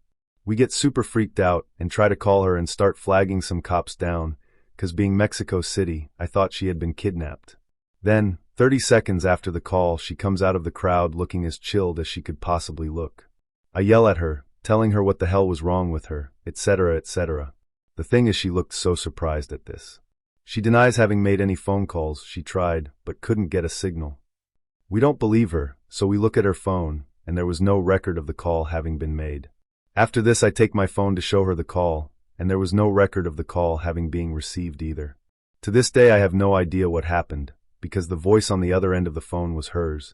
Speaker 1: We get super freaked out and try to call her and start flagging some cops down, 'cause being Mexico City, I thought she had been kidnapped. Then, 30 seconds after the call, she comes out of the crowd looking as chilled as she could possibly look. I yell at her, telling her what the hell was wrong with her, etc., etc. The thing is, she looked so surprised at this. She denies having made any phone calls. She tried, but couldn't get a signal. We don't believe her, so we look at her phone, and there was no record of the call having been made. After this, I take my phone to show her the call, and there was no record of the call having been received either. To this day, I have no idea what happened, because the voice on the other end of the phone was hers,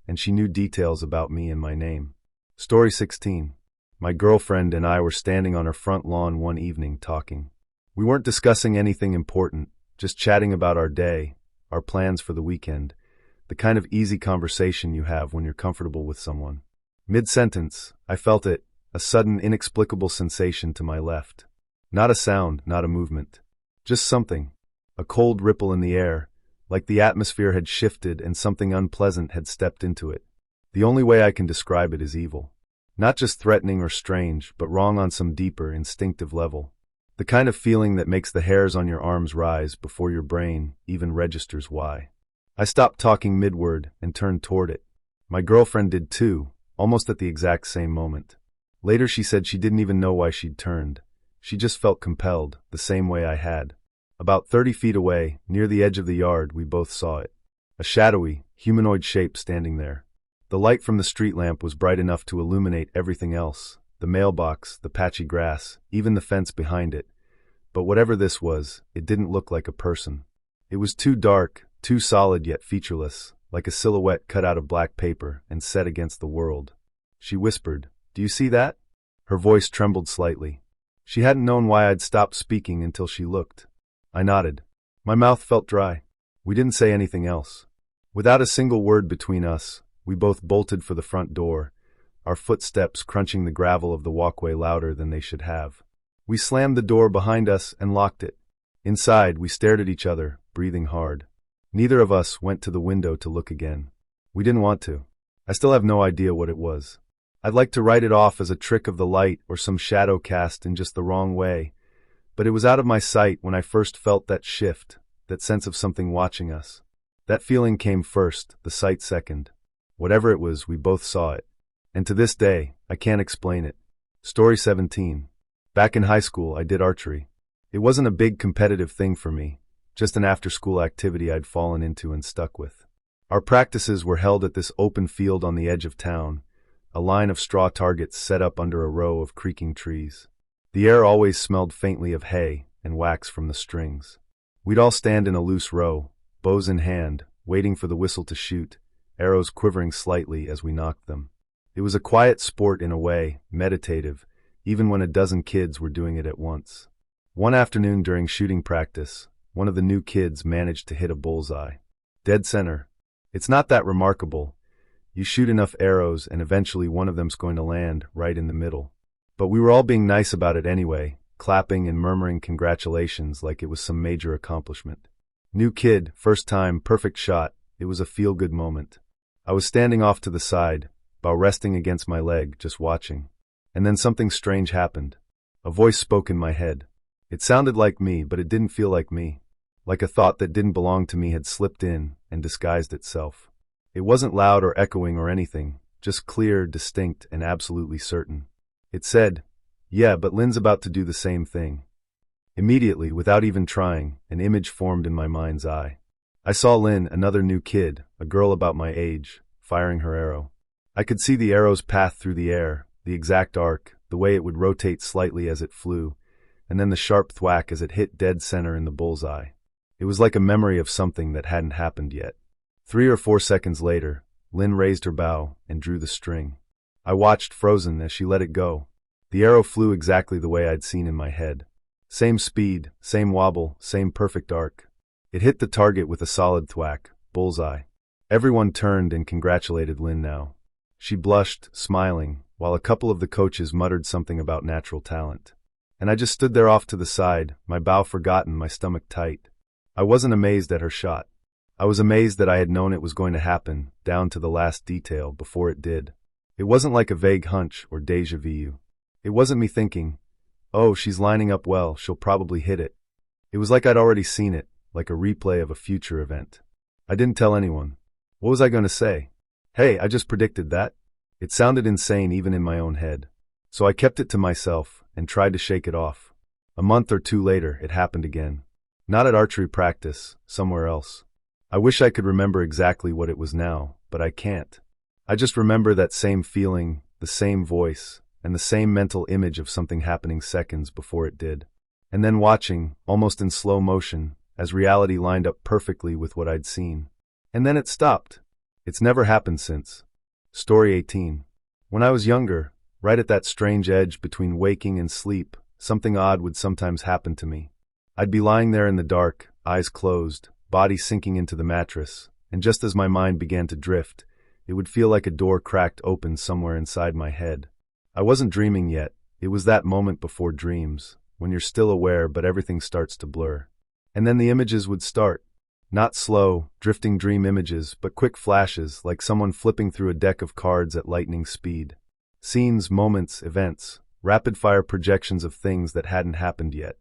Speaker 1: and she knew details about me and my name. Story 16. My girlfriend and I were standing on her front lawn one evening talking. We weren't discussing anything important, just chatting about our day, our plans for the weekend, the kind of easy conversation you have when you're comfortable with someone. Mid-sentence, I felt it, a sudden inexplicable sensation to my left. Not a sound, not a movement. Just something. A cold ripple in the air, like the atmosphere had shifted and something unpleasant had stepped into it. The only way I can describe it is evil. Not just threatening or strange, but wrong on some deeper, instinctive level. The kind of feeling that makes the hairs on your arms rise before your brain even registers why. I stopped talking mid-word and turned toward it. My girlfriend did too, almost at the exact same moment. Later she said she didn't even know why she'd turned. She just felt compelled, the same way I had. About 30 feet away, near the edge of the yard, we both saw it. A shadowy, humanoid shape standing there. The light from the street lamp was bright enough to illuminate everything else, the mailbox, the patchy grass, even the fence behind it. But whatever this was, it didn't look like a person. It was too dark, too solid yet featureless, like a silhouette cut out of black paper and set against the world. She whispered, "Do you see that?" Her voice trembled slightly. She hadn't known why I'd stopped speaking until she looked. I nodded. My mouth felt dry. We didn't say anything else. Without a single word between us, we both bolted for the front door, our footsteps crunching the gravel of the walkway louder than they should have. We slammed the door behind us and locked it. Inside, we stared at each other, breathing hard. Neither of us went to the window to look again. We didn't want to. I still have no idea what it was. I'd like to write it off as a trick of the light or some shadow cast in just the wrong way, but it was out of my sight when I first felt that shift, that sense of something watching us. That feeling came first, the sight second. Whatever it was, we both saw it. And to this day, I can't explain it. Story 17. Back in high school, I did archery. It wasn't a big competitive thing for me, just an after-school activity I'd fallen into and stuck with. Our practices were held at this open field on the edge of town, a line of straw targets set up under a row of creaking trees. The air always smelled faintly of hay and wax from the strings. We'd all stand in a loose row, bows in hand, waiting for the whistle to shoot, arrows quivering slightly as we nocked them. It was a quiet sport in a way, meditative, even when a dozen kids were doing it at once. One afternoon during shooting practice, one of the new kids managed to hit a bullseye. Dead center. It's not that remarkable. You shoot enough arrows and eventually one of them's going to land right in the middle. But we were all being nice about it anyway, clapping and murmuring congratulations like it was some major accomplishment. New kid, first time, perfect shot. It was a feel-good moment. I was standing off to the side, bow resting against my leg, just watching. And then something strange happened. A voice spoke in my head. It sounded like me, but it didn't feel like me. Like a thought that didn't belong to me had slipped in and disguised itself. It wasn't loud or echoing or anything, just clear, distinct, and absolutely certain. It said, "Yeah, but Lynn's about to do the same thing." Immediately, without even trying, an image formed in my mind's eye. I saw Lynn, another new kid, a girl about my age, firing her arrow. I could see the arrow's path through the air, the exact arc, the way it would rotate slightly as it flew, and then the sharp thwack as it hit dead center in the bullseye. It was like a memory of something that hadn't happened yet. 3 or 4 seconds later, Lynn raised her bow and drew the string. I watched frozen as she let it go. The arrow flew exactly the way I'd seen in my head. Same speed, same wobble, same perfect arc. It hit the target with a solid thwack, bullseye. Everyone turned and congratulated Lynn now. She blushed, smiling, while a couple of the coaches muttered something about natural talent. And I just stood there off to the side, my bow forgotten, my stomach tight. I wasn't amazed at her shot. I was amazed that I had known it was going to happen, down to the last detail, before it did. It wasn't like a vague hunch or déjà vu. It wasn't me thinking, "Oh, she's lining up well, she'll probably hit it." It was like I'd already seen it, like a replay of a future event. I didn't tell anyone. What was I going to say? "Hey, I just predicted that." It sounded insane even in my own head. So I kept it to myself and tried to shake it off. A month or two later, it happened again. Not at archery practice, somewhere else. I wish I could remember exactly what it was now, but I can't. I just remember that same feeling, the same voice, and the same mental image of something happening seconds before it did. And then watching, almost in slow motion, as reality lined up perfectly with what I'd seen. And then it stopped. It's never happened since. Story 18. When I was younger, right at that strange edge between waking and sleep, something odd would sometimes happen to me. I'd be lying there in the dark, eyes closed, body sinking into the mattress, and just as my mind began to drift, it would feel like a door cracked open somewhere inside my head. I wasn't dreaming yet. It was that moment before dreams, when you're still aware but everything starts to blur. And then the images would start. Not slow, drifting dream images, but quick flashes, like someone flipping through a deck of cards at lightning speed. Scenes, moments, events, rapid-fire projections of things that hadn't happened yet.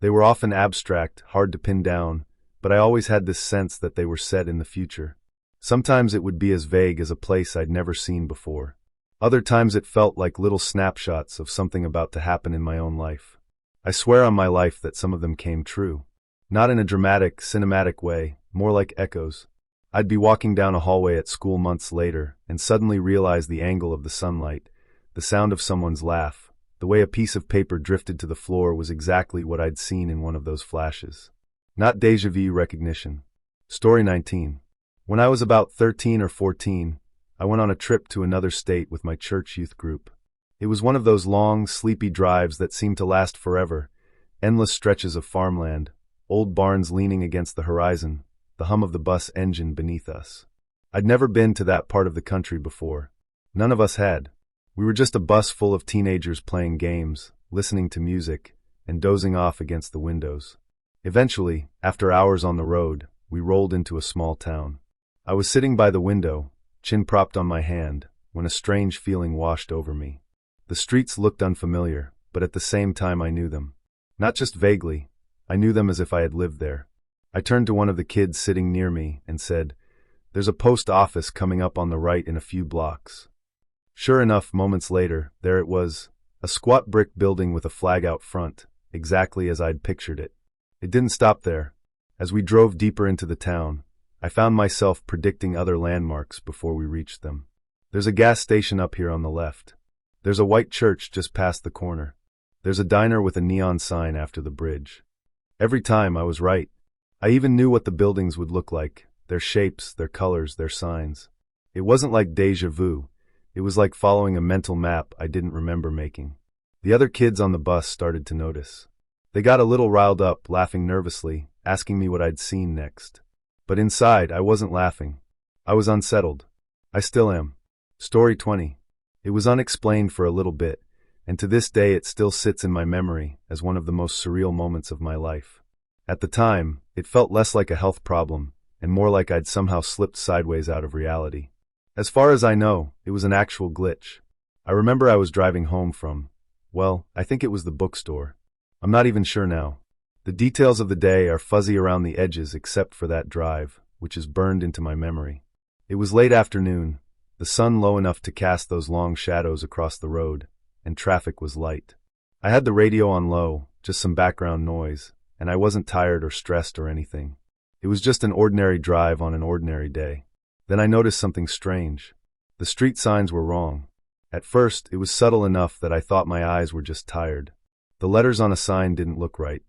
Speaker 1: They were often abstract, hard to pin down, but I always had this sense that they were set in the future. Sometimes it would be as vague as a place I'd never seen before. Other times it felt like little snapshots of something about to happen in my own life. I swear on my life that some of them came true. Not in a dramatic, cinematic way, more like echoes. I'd be walking down a hallway at school months later and suddenly realize the angle of the sunlight, the sound of someone's laugh, the way a piece of paper drifted to the floor was exactly what I'd seen in one of those flashes. Not déjà vu recognition. Story 19. When I was about 13 or 14, I went on a trip to another state with my church youth group. It was one of those long, sleepy drives that seemed to last forever, endless stretches of farmland, old barns leaning against the horizon, the hum of the bus engine beneath us. I'd never been to that part of the country before. None of us had. We were just a bus full of teenagers playing games, listening to music, and dozing off against the windows. Eventually, after hours on the road, we rolled into a small town. I was sitting by the window, chin propped on my hand, when a strange feeling washed over me. The streets looked unfamiliar, but at the same time I knew them. Not just vaguely, I knew them as if I had lived there. I turned to one of the kids sitting near me and said, "There's a post office coming up on the right in a few blocks." Sure enough, moments later, there it was, a squat brick building with a flag out front, exactly as I'd pictured it. It didn't stop there. As we drove deeper into the town, I found myself predicting other landmarks before we reached them. There's a gas station up here on the left. There's a white church just past the corner. There's a diner with a neon sign after the bridge. Every time I was right. I even knew what the buildings would look like, their shapes, their colors, their signs. It wasn't like déjà vu. It was like following a mental map I didn't remember making. The other kids on the bus started to notice. They got a little riled up, laughing nervously, asking me what I'd seen next. But inside, I wasn't laughing. I was unsettled. I still am. Story 20. It was unexplained for a little bit, and to this day it still sits in my memory as one of the most surreal moments of my life. At the time, it felt less like a health problem, and more like I'd somehow slipped sideways out of reality. As far as I know, it was an actual glitch. I remember I was driving home from, well, I think it was the bookstore. I'm not even sure now. The details of the day are fuzzy around the edges except for that drive, which is burned into my memory. It was late afternoon, the sun low enough to cast those long shadows across the road, and traffic was light. I had the radio on low, just some background noise, and I wasn't tired or stressed or anything. It was just an ordinary drive on an ordinary day. Then I noticed something strange. The street signs were wrong. At first, it was subtle enough that I thought my eyes were just tired. The letters on a sign didn't look right.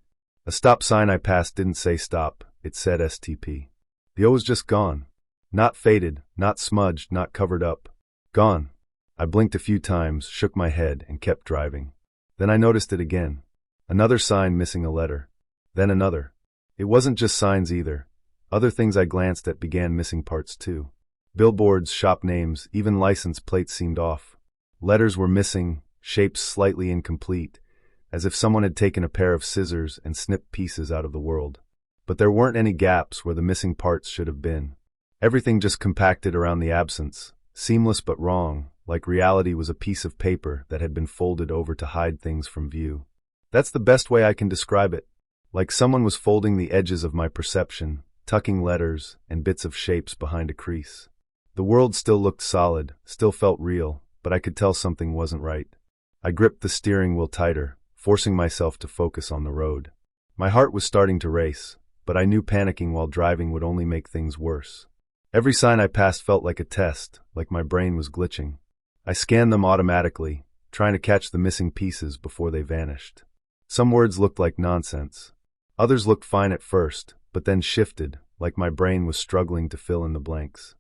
Speaker 1: A stop sign I passed didn't say stop, it said STP. The O was just gone. Not faded, not smudged, not covered up. Gone. I blinked a few times, shook my head, and kept driving. Then I noticed it again. Another sign missing a letter. Then another. It wasn't just signs either. Other things I glanced at began missing parts too. Billboards, shop names, even license plates seemed off. Letters were missing, shapes slightly incomplete, as if someone had taken a pair of scissors and snipped pieces out of the world. But there weren't any gaps where the missing parts should have been. Everything just compacted around the absence, seamless but wrong, like reality was a piece of paper that had been folded over to hide things from view. That's the best way I can describe it. Like someone was folding the edges of my perception, tucking letters and bits of shapes behind a crease. The world still looked solid, still felt real, but I could tell something wasn't right. I gripped the steering wheel tighter, forcing myself to focus on the road. My heart was starting to race, but I knew panicking while driving would only make things worse. Every sign I passed felt like a test, like my brain was glitching. I scanned them automatically, trying to catch the missing pieces before they vanished. Some words looked like nonsense. Others looked fine at first, but then shifted, like my brain was struggling to fill in the blanks.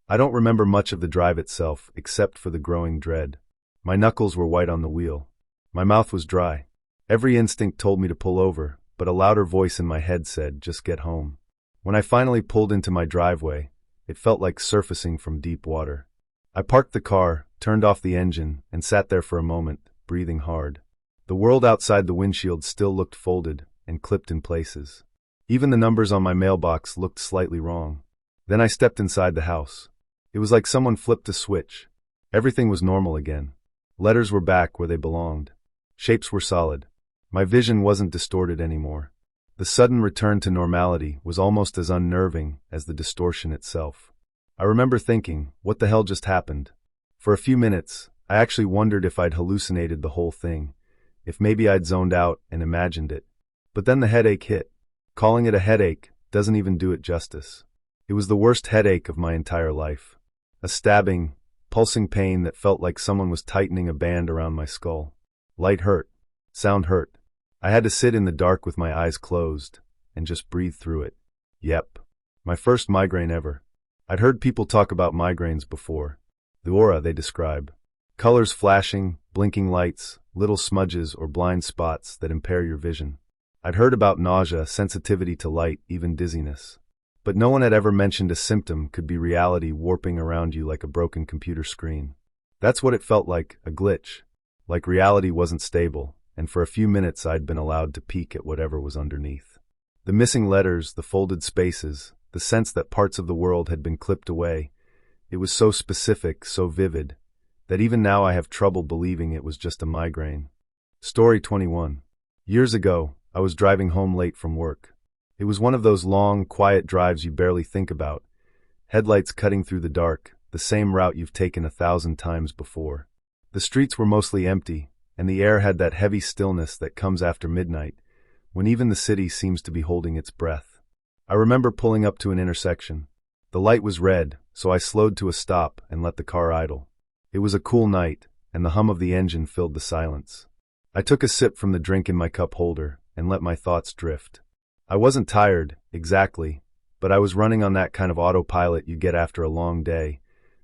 Speaker 1: I don't remember much of the drive itself, except for the growing dread. My knuckles were white on the wheel. My mouth was dry. Every instinct told me to pull over, but a louder voice in my head said, just get home. When I finally pulled into my driveway, it felt like surfacing from deep water. I parked the car, turned off the engine, and sat there for a moment, breathing hard. The world outside the windshield still looked folded and clipped in places. Even the numbers on my mailbox looked slightly wrong. Then I stepped inside the house. It was like someone flipped a switch. Everything was normal again. Letters were back where they belonged. Shapes were solid. My vision wasn't distorted anymore. The sudden return to normality was almost as unnerving as the distortion itself. I remember thinking, what the hell just happened? For a few minutes, I actually wondered if I'd hallucinated the whole thing, if maybe I'd zoned out and imagined it. But then the headache hit. Calling it a headache doesn't even do it justice. It was the worst headache of my entire life. A stabbing, pulsing pain that felt like someone was tightening a band around my skull. Light hurt. Sound hurt. I had to sit in the dark with my eyes closed and just breathe through it. Yep. My first migraine ever. I'd heard people talk about migraines before. The aura they describe. Colors flashing, blinking lights, little smudges or blind spots that impair your vision. I'd heard about nausea, sensitivity to light, even dizziness. But no one had ever mentioned a symptom could be reality warping around you like a broken computer screen. That's what it felt like, a glitch. Like reality wasn't stable, and for a few minutes I'd been allowed to peek at whatever was underneath. The missing letters, the folded spaces, the sense that parts of the world had been clipped away. It was so specific, so vivid, that even now I have trouble believing it was just a migraine. Story 21. Years ago, I was driving home late from work. It was one of those long, quiet drives you barely think about. Headlights cutting through the dark, the same route you've taken 1,000 times before. The streets were mostly empty, and the air had that heavy stillness that comes after midnight, when even the city seems to be holding its breath. I remember pulling up to an intersection. The light was red, so I slowed to a stop and let the car idle. It was a cool night, and the hum of the engine filled the silence. I took a sip from the drink in my cup holder and let my thoughts drift. I wasn't tired, exactly, but I was running on that kind of autopilot you get after a long day,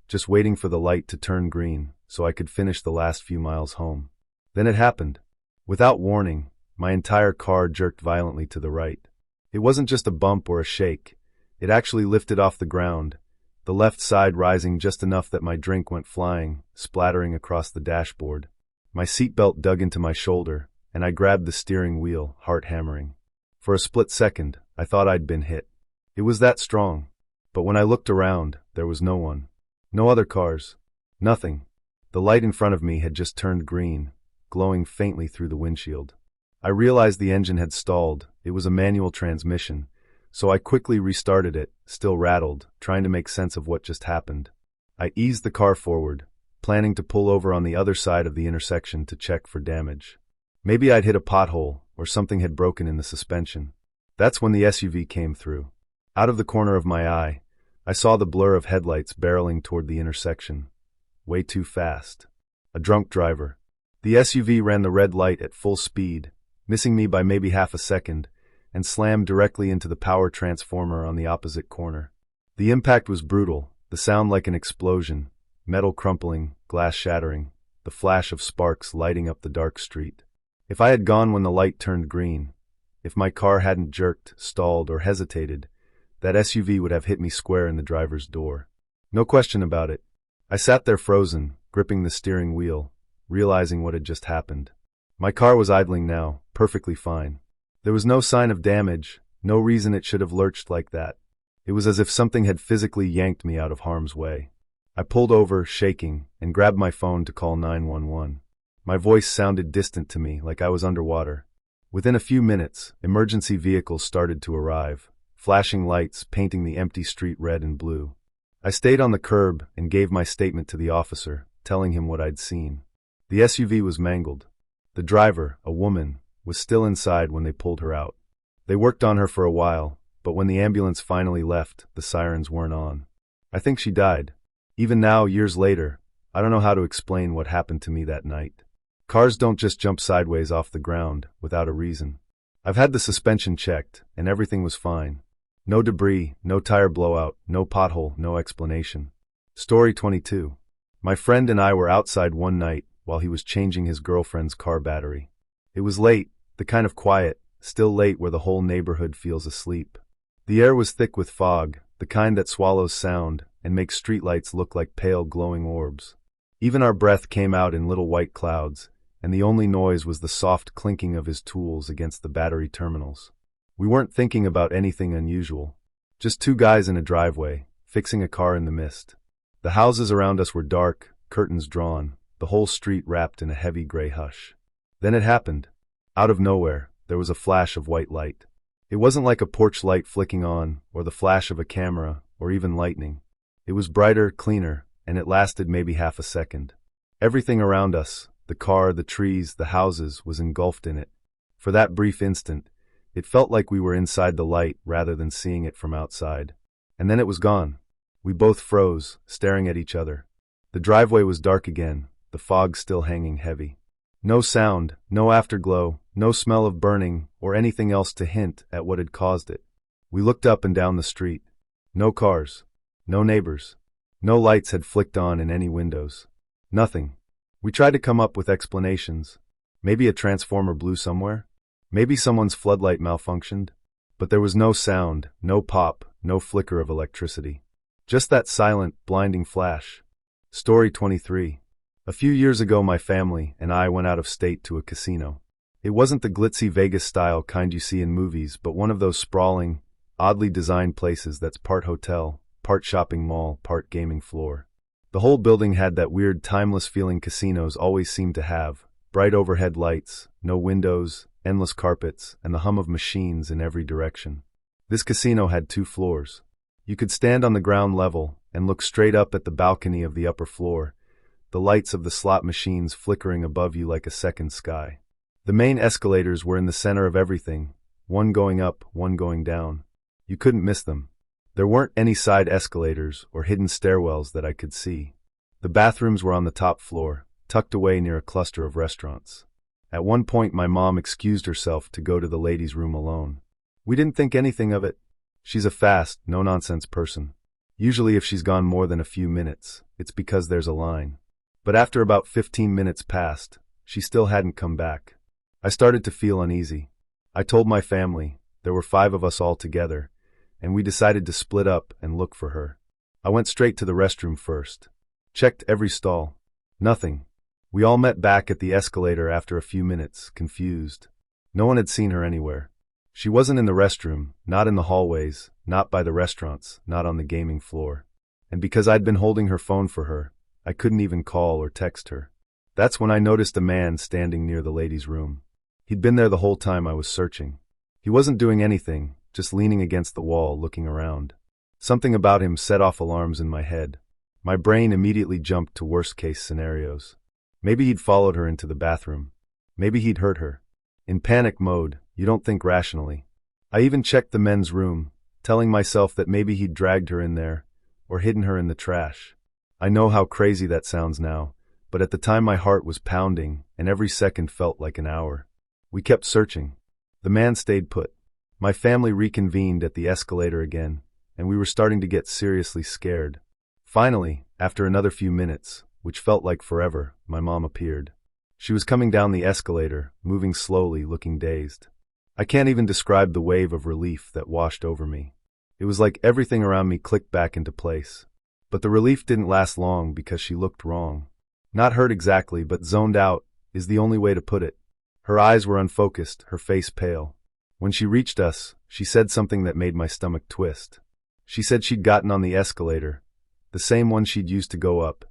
Speaker 1: just waiting for the light to turn green so I could finish the last few miles home. Then it happened. Without warning, my entire car jerked violently to the right. It wasn't just a bump or a shake. It actually lifted off the ground, the left side rising just enough that my drink went flying, splattering across the dashboard. My seatbelt dug into my shoulder, and I grabbed the steering wheel, heart hammering. For a split second, I thought I'd been hit. It was that strong. But when I looked around, there was no one. No other cars. Nothing. The light in front of me had just turned green, glowing faintly through the windshield. I realized the engine had stalled. It was a manual transmission, so I quickly restarted it, still rattled, trying to make sense of what just happened. I eased the car forward, planning to pull over on the other side of the intersection to check for damage. Maybe I'd hit a pothole, or something had broken in the suspension. That's when the SUV came through. Out of the corner of my eye, I saw the blur of headlights barreling toward the intersection. Way too fast. A drunk driver. The SUV ran the red light at full speed, missing me by maybe half a second, and slammed directly into the power transformer on the opposite corner. The impact was brutal, the sound like an explosion, metal crumpling, glass shattering, the flash of sparks lighting up the dark street. If I had gone when the light turned green, if my car hadn't jerked, stalled, or hesitated, that SUV would have hit me square in the driver's door. No question about it. I sat there frozen, gripping the steering wheel, realizing what had just happened. My car was idling now, perfectly fine. There was no sign of damage, no reason it should have lurched like that. It was as if something had physically yanked me out of harm's way. I pulled over, shaking, and grabbed my phone to call 911. My voice sounded distant to me, like I was underwater. Within a few minutes, emergency vehicles started to arrive, flashing lights painting the empty street red and blue. I stayed on the curb and gave my statement to the officer, telling him what I'd seen. The SUV was mangled. The driver, a woman, was still inside when they pulled her out. They worked on her for a while, but when the ambulance finally left, the sirens weren't on. I think she died. Even now, years later, I don't know how to explain what happened to me that night. Cars don't just jump sideways off the ground without a reason. I've had the suspension checked, and everything was fine. No debris, no tire blowout, no pothole, no explanation. Story 22. My friend and I were outside one night while he was changing his girlfriend's car battery. It was late, the kind of quiet, still late where the whole neighborhood feels asleep. The air was thick with fog, the kind that swallows sound and makes streetlights look like pale glowing orbs. Even our breath came out in little white clouds, and the only noise was the soft clinking of his tools against the battery terminals. We weren't thinking about anything unusual. Just two guys in a driveway, fixing a car in the mist. The houses around us were dark, curtains drawn, the whole street wrapped in a heavy gray hush. Then it happened. Out of nowhere, there was a flash of white light. It wasn't like a porch light flicking on, or the flash of a camera, or even lightning. It was brighter, cleaner, and it lasted maybe half a second. Everything around us, the car, the trees, the houses, was engulfed in it. For that brief instant, it felt like we were inside the light rather than seeing it from outside. And then it was gone. We both froze, staring at each other. The driveway was dark again, the fog still hanging heavy. No sound, no afterglow, no smell of burning, or anything else to hint at what had caused it. We looked up and down the street. No cars. No neighbors. No lights had flicked on in any windows. Nothing. We tried to come up with explanations. Maybe a transformer blew somewhere? Maybe someone's floodlight malfunctioned? But there was no sound, no pop, no flicker of electricity. Just that silent, blinding flash. Story 23. A few years ago my family and I went out of state to a casino. It wasn't the glitzy Vegas-style kind you see in movies, but one of those sprawling, oddly designed places that's part hotel, part shopping mall, part gaming floor. The whole building had that weird timeless feeling casinos always seem to have. Bright overhead lights, no windows, endless carpets, and the hum of machines in every direction. This casino had 2 floors. You could stand on the ground level, and look straight up at the balcony of the upper floor, the lights of the slot machines flickering above you like a second sky. The main escalators were in the center of everything, one going up, one going down. You couldn't miss them. There weren't any side escalators or hidden stairwells that I could see. The bathrooms were on the top floor, tucked away near a cluster of restaurants. At one point, my mom excused herself to go to the ladies' room alone. We didn't think anything of it. She's a fast, no-nonsense person. Usually if she's gone more than a few minutes, it's because there's a line. But after about 15 minutes passed, she still hadn't come back. I started to feel uneasy. I told my family, there were 5 of us all together, and we decided to split up and look for her. I went straight to the restroom first. Checked every stall. Nothing. We all met back at the escalator after a few minutes, confused. No one had seen her anywhere. She wasn't in the restroom, not in the hallways, not by the restaurants, not on the gaming floor. And because I'd been holding her phone for her, I couldn't even call or text her. That's when I noticed a man standing near the ladies' room. He'd been there the whole time I was searching. He wasn't doing anything, just leaning against the wall, looking around. Something about him set off alarms in my head. My brain immediately jumped to worst-case scenarios. Maybe he'd followed her into the bathroom. Maybe he'd hurt her. In panic mode, you don't think rationally. I even checked the men's room, telling myself that maybe he'd dragged her in there, or hidden her in the trash. I know how crazy that sounds now, but at the time my heart was pounding, and every second felt like an hour. We kept searching. The man stayed put. My family reconvened at the escalator again, and we were starting to get seriously scared. Finally, after another few minutes, which felt like forever, my mom appeared. She was coming down the escalator, moving slowly, looking dazed. I can't even describe the wave of relief that washed over me. It was like everything around me clicked back into place. But the relief didn't last long because she looked wrong. Not hurt exactly, but zoned out is the only way to put it. Her eyes were unfocused, her face pale. When she reached us, she said something that made my stomach twist. She said she'd gotten on the escalator, the same one she'd used to go up,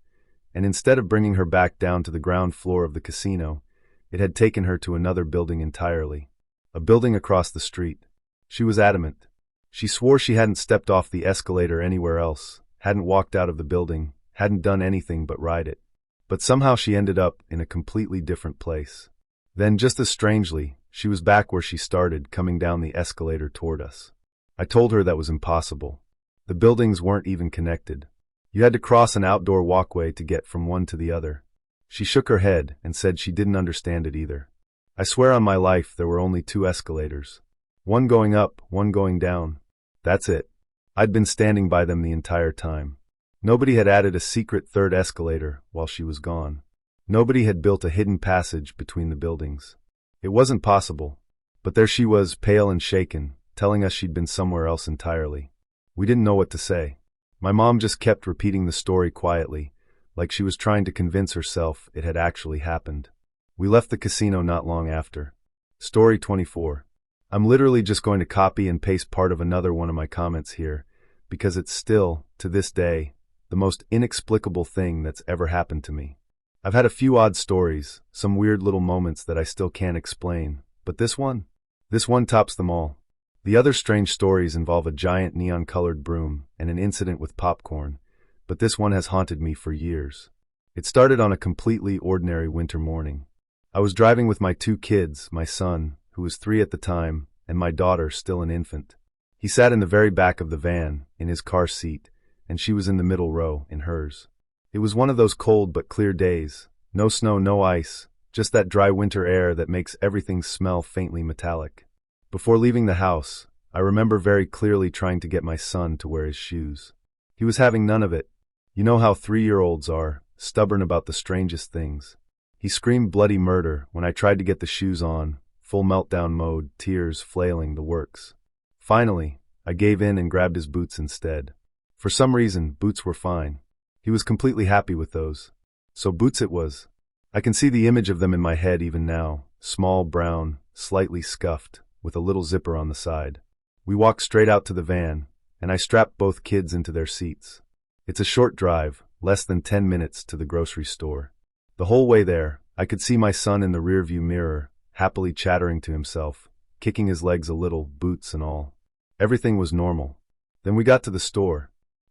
Speaker 1: and instead of bringing her back down to the ground floor of the casino, it had taken her to another building entirely. A building across the street. She was adamant. She swore she hadn't stepped off the escalator anywhere else, hadn't walked out of the building, hadn't done anything but ride it. But somehow she ended up in a completely different place. Then, just as strangely, she was back where she started, coming down the escalator toward us. I told her that was impossible. The buildings weren't even connected. You had to cross an outdoor walkway to get from one to the other. She shook her head and said she didn't understand it either. I swear on my life there were only 2 escalators. One going up, one going down. That's it. I'd been standing by them the entire time. Nobody had added a secret 3rd escalator while she was gone. Nobody had built a hidden passage between the buildings. It wasn't possible. But there she was, pale and shaken, telling us she'd been somewhere else entirely. We didn't know what to say. My mom just kept repeating the story quietly, like she was trying to convince herself it had actually happened. We left the casino not long after. Story 24. I'm literally just going to copy and paste part of another one of my comments here, because it's still, to this day, the most inexplicable thing that's ever happened to me. I've had a few odd stories, some weird little moments that I still can't explain, but this one tops them all. The other strange stories involve a giant neon-colored broom and an incident with popcorn, but this one has haunted me for years. It started on a completely ordinary winter morning. I was driving with my 2 kids, my son, who was 3 at the time, and my daughter, still an infant. He sat in the very back of the van, in his car seat, and she was in the middle row, in hers. It was one of those cold but clear days. No snow, no ice, just that dry winter air that makes everything smell faintly metallic. Before leaving the house, I remember very clearly trying to get my son to wear his shoes. He was having none of it. You know how 3-year-olds are, stubborn about the strangest things. He screamed bloody murder when I tried to get the shoes on, full meltdown mode, tears flailing, the works. Finally, I gave in and grabbed his boots instead. For some reason, boots were fine. He was completely happy with those. So boots it was. I can see the image of them in my head even now, small, brown, slightly scuffed, with a little zipper on the side. We walked straight out to the van, and I strapped both kids into their seats. It's a short drive, less than 10 minutes to the grocery store. The whole way there, I could see my son in the rearview mirror, happily chattering to himself, kicking his legs a little, boots and all. Everything was normal. Then we got to the store.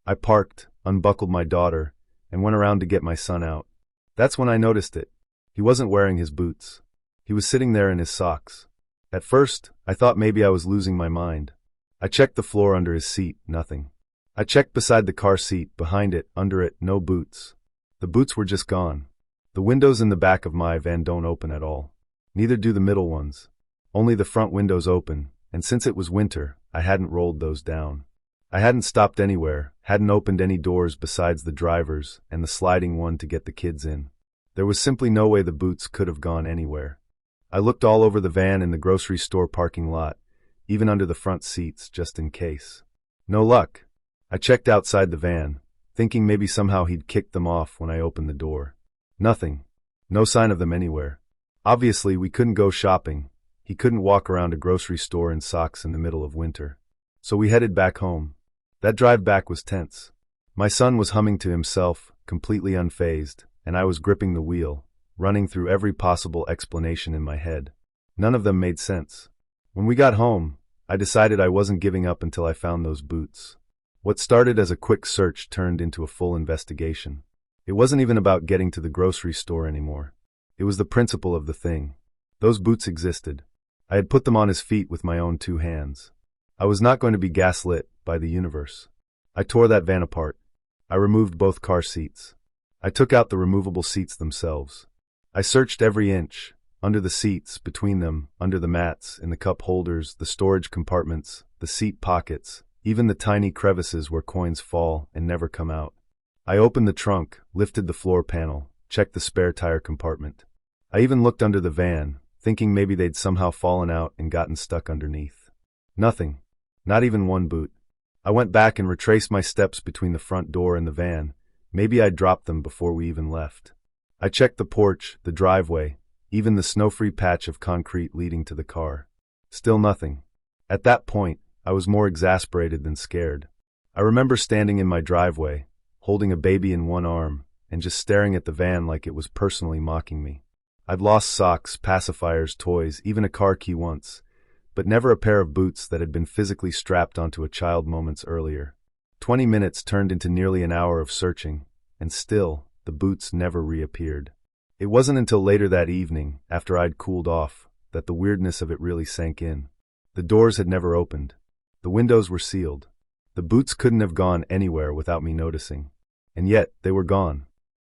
Speaker 1: I parked, unbuckled my daughter, and went around to get my son out. That's when I noticed it. He wasn't wearing his boots. He was sitting there in his socks. At first, I thought maybe I was losing my mind. I checked the floor under his seat, nothing. I checked beside the car seat, behind it, under it, no boots. The boots were just gone. The windows in the back of my van don't open at all. Neither do the middle ones. Only the front windows open, and since it was winter, I hadn't rolled those down. I hadn't stopped anywhere, hadn't opened any doors besides the driver's and the sliding one to get the kids in. There was simply no way the boots could have gone anywhere. I looked all over the van in the grocery store parking lot, even under the front seats, just in case. No luck. I checked outside the van, thinking maybe somehow he'd kicked them off when I opened the door. Nothing. No sign of them anywhere. Obviously, we couldn't go shopping. He couldn't walk around a grocery store in socks in the middle of winter. So we headed back home. That drive back was tense. My son was humming to himself, completely unfazed, and I was gripping the wheel, running through every possible explanation in my head. None of them made sense. When we got home, I decided I wasn't giving up until I found those boots. What started as a quick search turned into a full investigation. It wasn't even about getting to the grocery store anymore. It was the principle of the thing. Those boots existed. I had put them on his feet with my own 2 hands. I was not going to be gaslit by the universe. I tore that van apart. I removed both car seats. I took out the removable seats themselves. I searched every inch, under the seats, between them, under the mats, in the cup holders, the storage compartments, the seat pockets, even the tiny crevices where coins fall and never come out. I opened the trunk, lifted the floor panel, checked the spare tire compartment. I even looked under the van, thinking maybe they'd somehow fallen out and gotten stuck underneath. Nothing. Not even one boot. I went back and retraced my steps between the front door and the van. Maybe I'd dropped them before we even left. I checked the porch, the driveway, even the snow-free patch of concrete leading to the car. Still nothing. At that point, I was more exasperated than scared. I remember standing in my driveway, holding a baby in one arm, and just staring at the van like it was personally mocking me. I'd lost socks, pacifiers, toys, even a car key once, but never a pair of boots that had been physically strapped onto a child moments earlier. 20 minutes turned into nearly an hour of searching, and still, the boots never reappeared. It wasn't until later that evening, after I'd cooled off, that the weirdness of it really sank in. The doors had never opened. The windows were sealed. The boots couldn't have gone anywhere without me noticing. And yet, they were gone.